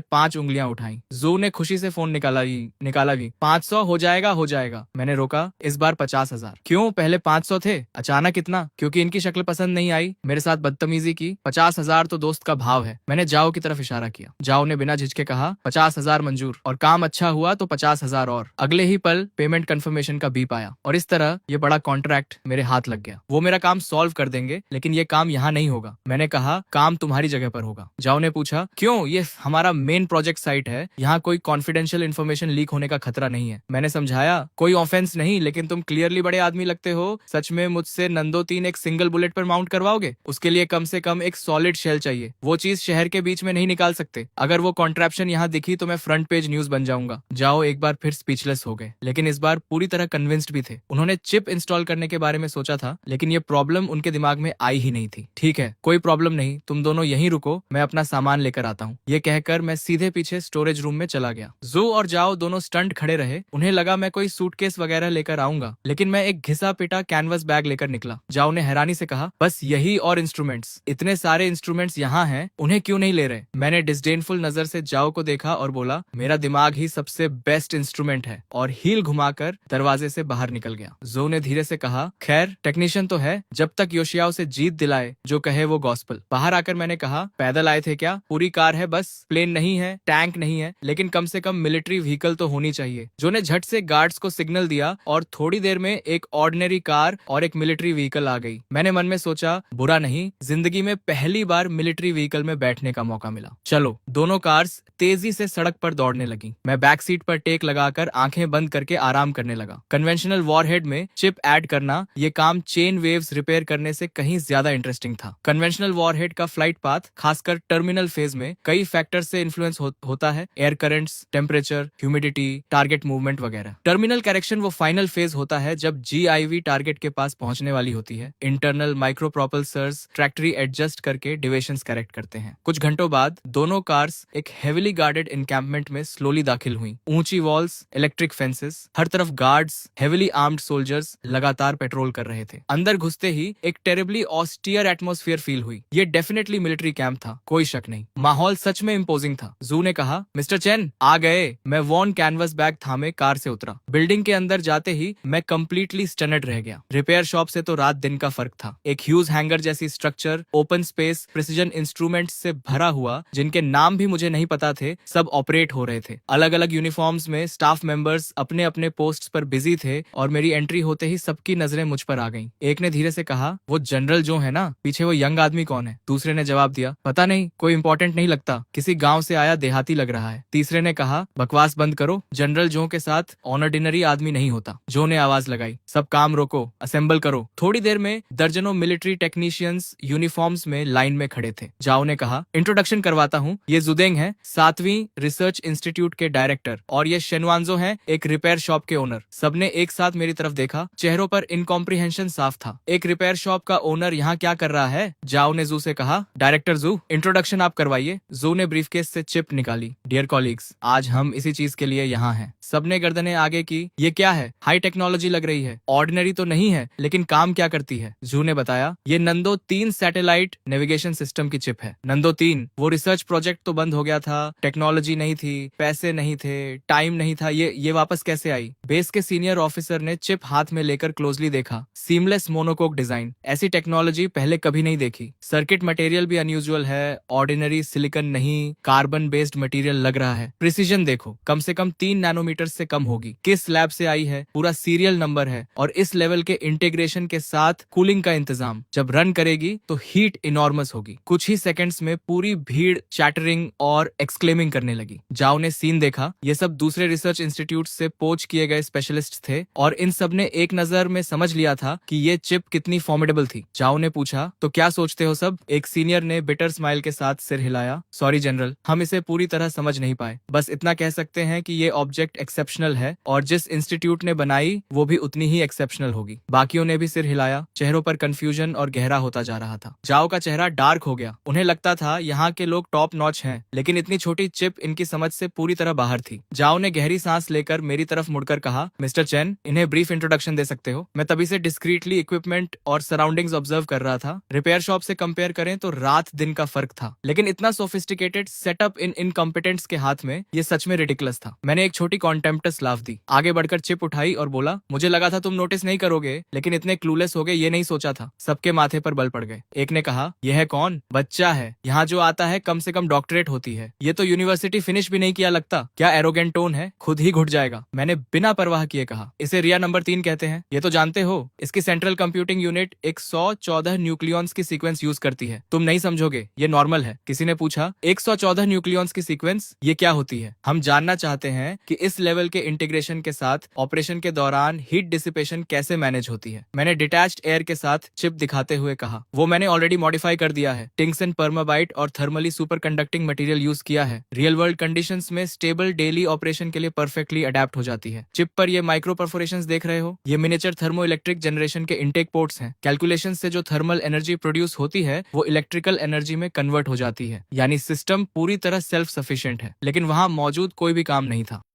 5 उंगलियां उठाई। जू ने खुशी से फोन निकाला भी। 500 हो जाएगा। मैंने रोका, इस बार 50,000। क्यों? पहले 500 थे, अचानक इतना? क्योंकि इनकी शक्ल पसंद नहीं आई, मेरे साथ बदतमीजी की। 50,000 तो दोस्त का भाव है। मैंने जाओ की तरफ इशारा किया। जाओ ने बिना झिझके कहा, 50,000 मंजूर, और काम अच्छा हुआ तो 50,000 और। अगले ही पल पेमेंट कंफर्मेशन का बीप आया और इस तरह ये बड़ा कॉन्ट्रैक्ट मेरे हाथ लग गया। वो मेरा काम सॉल्व कर देंगे, लेकिन ये काम यहाँ नहीं होगा। मैंने कहा, काम तुम्हारी जगह पर होगा। जाओ ने पूछा, क्यों? ये हमारा मेन प्रोजेक्ट साइट है, यहाँ कोई कॉन्फिडेंशियल इन्फॉर्मेशन लीक होने का खतरा नहीं है। मैंने समझाया, कोई ऑफेंस नहीं, लेकिन तुम क्लियरली बड़े आदमी लगते हो। सच में मुझसे नंदो 3 एक सिंगल बुलेट पर माउंट करवाओगे? उसके लिए कम से कम एक सॉलिड शेल चाहिए। वो चीज शहर के बीच में नहीं निकाल सकते। अगर वो कॉन्ट्रैप्शन यहाँ दिखी तो मैं फ्रंट पेज न्यूज बन जाऊंगा। जाओ एक बार फिर स्पीचलेस हो गए, लेकिन इस बार पूरी तरह कन्विंस्ड भी थे। उन्होंने चिप इंस्टॉल करने के बारे में सोचा था, लेकिन लेकिन ये प्रॉब्लम उनके दिमाग में आई ही नहीं थी। ठीक है, कोई प्रॉब्लम नहीं, तुम दोनों यहीं रुको, मैं अपना सामान लेकर आता हूँ। ये कहकर मैं सीधे पीछे स्टोरेज रूम में चला गया। जू और जाओ दोनों स्टंट खड़े रहे। उन्हें लगा मैं कोई सूटकेस वगैरह लेकर आऊंगा, लेकिन मैं एक घिसा पिटा कैनवस बैग लेकर निकला। जाओ ने हैरानी से कहा, बस यही और इंस्ट्रूमेंट्स? इतने सारे इंस्ट्रूमेंट्स यहाँ हैं, उन्हें क्यों नहीं ले रहे? मैंने डिस्डेनफुल नजर से जाओ को देखा और बोला, मेरा दिमाग ही सबसे बेस्ट इंस्ट्रूमेंट है, और हील घुमाकर दरवाजे से बाहर निकल गया। जो ने धीरे से कहा, खैर टेक्नीशियन तो है, जब तक योशियाओ से जीत दिलाए, जो कहे वो गॉस्पल। बाहर आकर मैंने कहा, पैदल आए थे क्या? पूरी कार है बस, प्लेन नहीं है, टैंक नहीं है, लेकिन कम से कम मिलिट्री व्हीकल तो होनी चाहिए। जो ने झट से गार्ड्स को सिग्नल दिया और थोड़ी देर में एक ऑर्डिनरी कार और एक मिलिट्री व्हीकल आ गई। मैंने मन में सोचा, बुरा नहीं, जिंदगी में पहली बार मिलिट्री व्हीकल में बैठने का मौका मिला। चलो। दोनों कार्स तेजी से सड़क पर दौड़ने लगी। मैं बैक सीट पर टेक लगाकर आंखें बंद करके आराम करने लगा। कन्वेंशनल वॉरहेड में चिप ऐड करना, ये काम चेन वेव्स रिपेयर करने से कहीं ज्यादा इंटरेस्टिंग था। कन्वेंशनल वॉरहेड का फ्लाइट पाथ, खासकर टर्मिनल फेज में, कई फैक्टर से इन्फ्लुएंस होता है। Air currents, temperature, humidity, target movement वगैरह। टर्मिनल करेक्शन वो फाइनल फेज होता है जब GIV टारगेट के पास पहुंचने वाली होती है। इंटरनल माइक्रो प्रोपल्सर्स ट्रैक्टरी एडजस्ट करके डिविएशंस करेक्ट करते हैं। कुछ घंटों बाद दोनों कार्स एक हेविली गार्डेड एनकैंपमेंट में स्लोली दाखिल हुई। ऊंची वॉल्स, इलेक्ट्रिक फेंसेस, हर तरफ गार्ड्स, हेविली आर्म्ड सोल्जर्स लगातार पेट्रोल कर रहे थे। अंदर घुसते ही एक टेरिबली ऑस्टियर एटमॉस्फेयर फील हुई। ये डेफिनेटली मिलिट्री कैंप था, कोई शक नहीं। माहौल सच में इम्पोजिंग था। जू ने कहा, मिस्टर चेन आ गए। मैं वॉन कैनवस बैग थामे कार से उतरा। बिल्डिंग के अंदर जाते ही मैं कंप्लीटली स्टनड रह गया। रिपेयर शॉप से तो रात दिन का फर्क था। एक ह्यूज हैंगर जैसी structure, open space, precision instruments से भरा हुआ, जिनके नाम भी मुझे नहीं पता थे, सब ऑपरेट हो रहे थे। अलग अलग यूनिफॉर्म्स में स्टाफ मेंबर्स अपने अपने पोस्ट पर बिजी थे, और मेरी एंट्री होते ही सबकी नजरें मुझ पर आ गईं। एक ने धीरे से कहा, वो जनरल जो है ना, पीछे वो यंग आदमी कौन है? दूसरे ने जवाब दिया, पता नहीं, कोई इंपॉर्टेंट नहीं लगता, किसी गांव से आया देहाती लग रहा है। तीसरे ने कहा, बकवास बंद करो, जनरल जो के साथ ऑर्डिनरी आदमी नहीं होता। जो ने आवाज लगाई, सब काम रोको, असेंबल करो। थोड़ी देर में दर्जनों मिलिट्री टेक्नीशियंस यूनिफॉर्म्स में लाइन में खड़े थे। जाओ ने कहा, इंट्रोडक्शन करवाता हूँ, ये जुदेंग है, 7वीं रिसर्च इंस्टीट्यूट के डायरेक्टर, और ये शेनवांजो हैं, एक रिपेयर शॉप के ओनर। सबने एक साथ मेरी तरफ देखा। चेहरों पर इनकॉम्प्रिहेंशन साफ था। एक रिपेयर शॉप का ओनर यहाँ क्या कर रहा है? जाओ ने जू से कहा, डायरेक्टर जू, इंट्रोडक्शन आप करवाइए। जू ने ब्रीफकेस से चिप निकाली। डियर कॉलीग्स, आज हम इसी चीज के लिए यहाँ हैं। सबने गर्दनें आगे की। ये क्या है? हाई टेक्नोलॉजी लग रही है, ऑर्डिनरी तो नहीं है, लेकिन काम क्या करती है? जू ने बताया, ये नंदो 3 सैटेलाइट नेविगेशन सिस्टम की चिप है। नंदो 3, वो रिसर्च प्रोजेक्ट तो बंद हो गया था, टेक्नोलॉजी नहीं थी, पैसे नहीं थे, टाइम नहीं था, ये वापस कैसे आई? बेस के सीनियर ऑफिसर ने चिप हाथ में लेकर क्लोजली देखा। सीमलेस मोनोकोक डिजाइन, ऐसी टेक्नोलॉजी पहले कभी नहीं देखी। सर्किट मटेरियल भी अनयूजुअल है, ऑर्डिनरी सिलिकॉन नहीं, कार्बन बेस्ड मटेरियल लग रहा है। प्रिसीजन देखो, कम से कम 3 नैनोमीटर से कम होगी। किस लैब से आई है, पूरा सीरियल नंबर है, और इस लेवल के इंटीग्रेशन के साथ कूलिंग का इंतजाम। जब रन करेगी तो हीट इनॉर्मस होगी। कुछ ही सेकंड्स में पूरी भीड़ चैटरिंग और एक्सक्लेमिंग करने लगी। जाओ ने सीन देखा। ये सब दूसरे रिसर्च इंस्टीट्यूट से पोच किए गए स्पेशलिस्ट थे, और इन सब ने एक नजर में समझ लिया था कि ये चिप कितनी फॉर्मिडेबल थी। जाओ ने पूछा, तो क्या सोचते हो सब? एक सीनियर ने बिटर स्माइल के साथ सिर हिलाया। सॉरी जनरल, हम इसे पूरी तरह समझ नहीं पाए। बस इतना कह सकते हैं कि ये ऑब्जेक्ट एक्सेप्शनल है, और जिस इंस्टीट्यूट ने बनाई वो भी उतनी ही एक्सेप्शनल होगी। बाकियों ने भी सिर हिलाया। चेहरों पर कंफ्यूजन और गहरा होता जा रहा था। जाओ का चेहरा डार्क हो गया। उन्हें लगता था यहाँ के लोग टॉप नॉच हैं, लेकिन इतनी छोटी चिप इनकी समझ से पूरी तरह बाहर थी। जाओ ने गहरी सांस लेकर मेरी तरफ मुड़कर कहा, मिस्टर चेन, इन्हें ब्रीफ इंट्रोडक्शन दे सकते हो? मैं तभी से डिस्क्रीटली इक्विपमेंट और सराउंडिंग्स ऑब्जर्व कर रहा था। रिपेयर शॉप से कंपेयर करें तो रात दिन का फर्क था, लेकिन इतना सोफिस्टिकेटेड सेटअप इन इनकॉम्पिटेंट्स के हाथ में, ये सच में रिडिकुलस था। मैंने एक छोटी कॉन्टेम्प्टस लाफ दी, आगे बढ़कर चिप उठाई और बोला, मुझे लगा था तुम नोटिस नहीं करोगे, लेकिन इतने क्लूलेस हो गए ये नहीं सोचा था। सबके माथे पर बल पड़ गए। एक ने कहा, यह है कौन? बच्चा है, यहाँ जो आता है कम से कम डॉक्टरेट होती है, ये तो यूनिवर्सिटी फिनिश भी नहीं किया लगता। क्या एरोगेंट टोन है, खुद ही घुट जाएगा। मैंने बिना परवाह किए कहा, इसे रिया नंबर 3 कहते हैं, ये तो जानते हो। इसकी सेंट्रल कंप्यूटिंग यूनिट 114 न्यूक्लियॉन्स की सीक्वेंस यूज करती है। तुम नहीं समझोगे, ये नॉर्मल है। किसी ने पूछा, 114 न्यूक्लियॉन्स की सीक्वेंस ये क्या होती है? हम जानना चाहते हैं कि इस लेवल के इंटीग्रेशन के साथ ऑपरेशन के दौरान हीट डिसिपेशन कैसे मैनेज होती है। मैंने डिटैच्ड एयर के साथ चिप दिखाते हुए कहा, वो मैंने ऑलरेडी मॉडिफाई कर दिया है। टिंगसन परमाबाइट और thermally super conducting material use किया है। रियल वर्ल्ड कंडीशंस में स्टेबल डेली ऑपरेशन के लिए परफेक्टली अडेप्ट हो जाती है। चिप पर ये माइक्रो परफोरेशंस देख रहे हो, ये मिनिएचर थर्मो इलेक्ट्रिक जनरेशन के इंटेक इनटेक पोर्ट्स हैं। कैलकुलेशन से जो थर्मल एनर्जी प्रोड्यूस होती है वो इलेक्ट्रिकल एनर्जी में कन्वर्ट हो जाती है, यानी सिस्टम पूरी तरह सेल्फ सफिशिएंट है। लेकिन वहां मौजूद कोई भी काम नहीं था।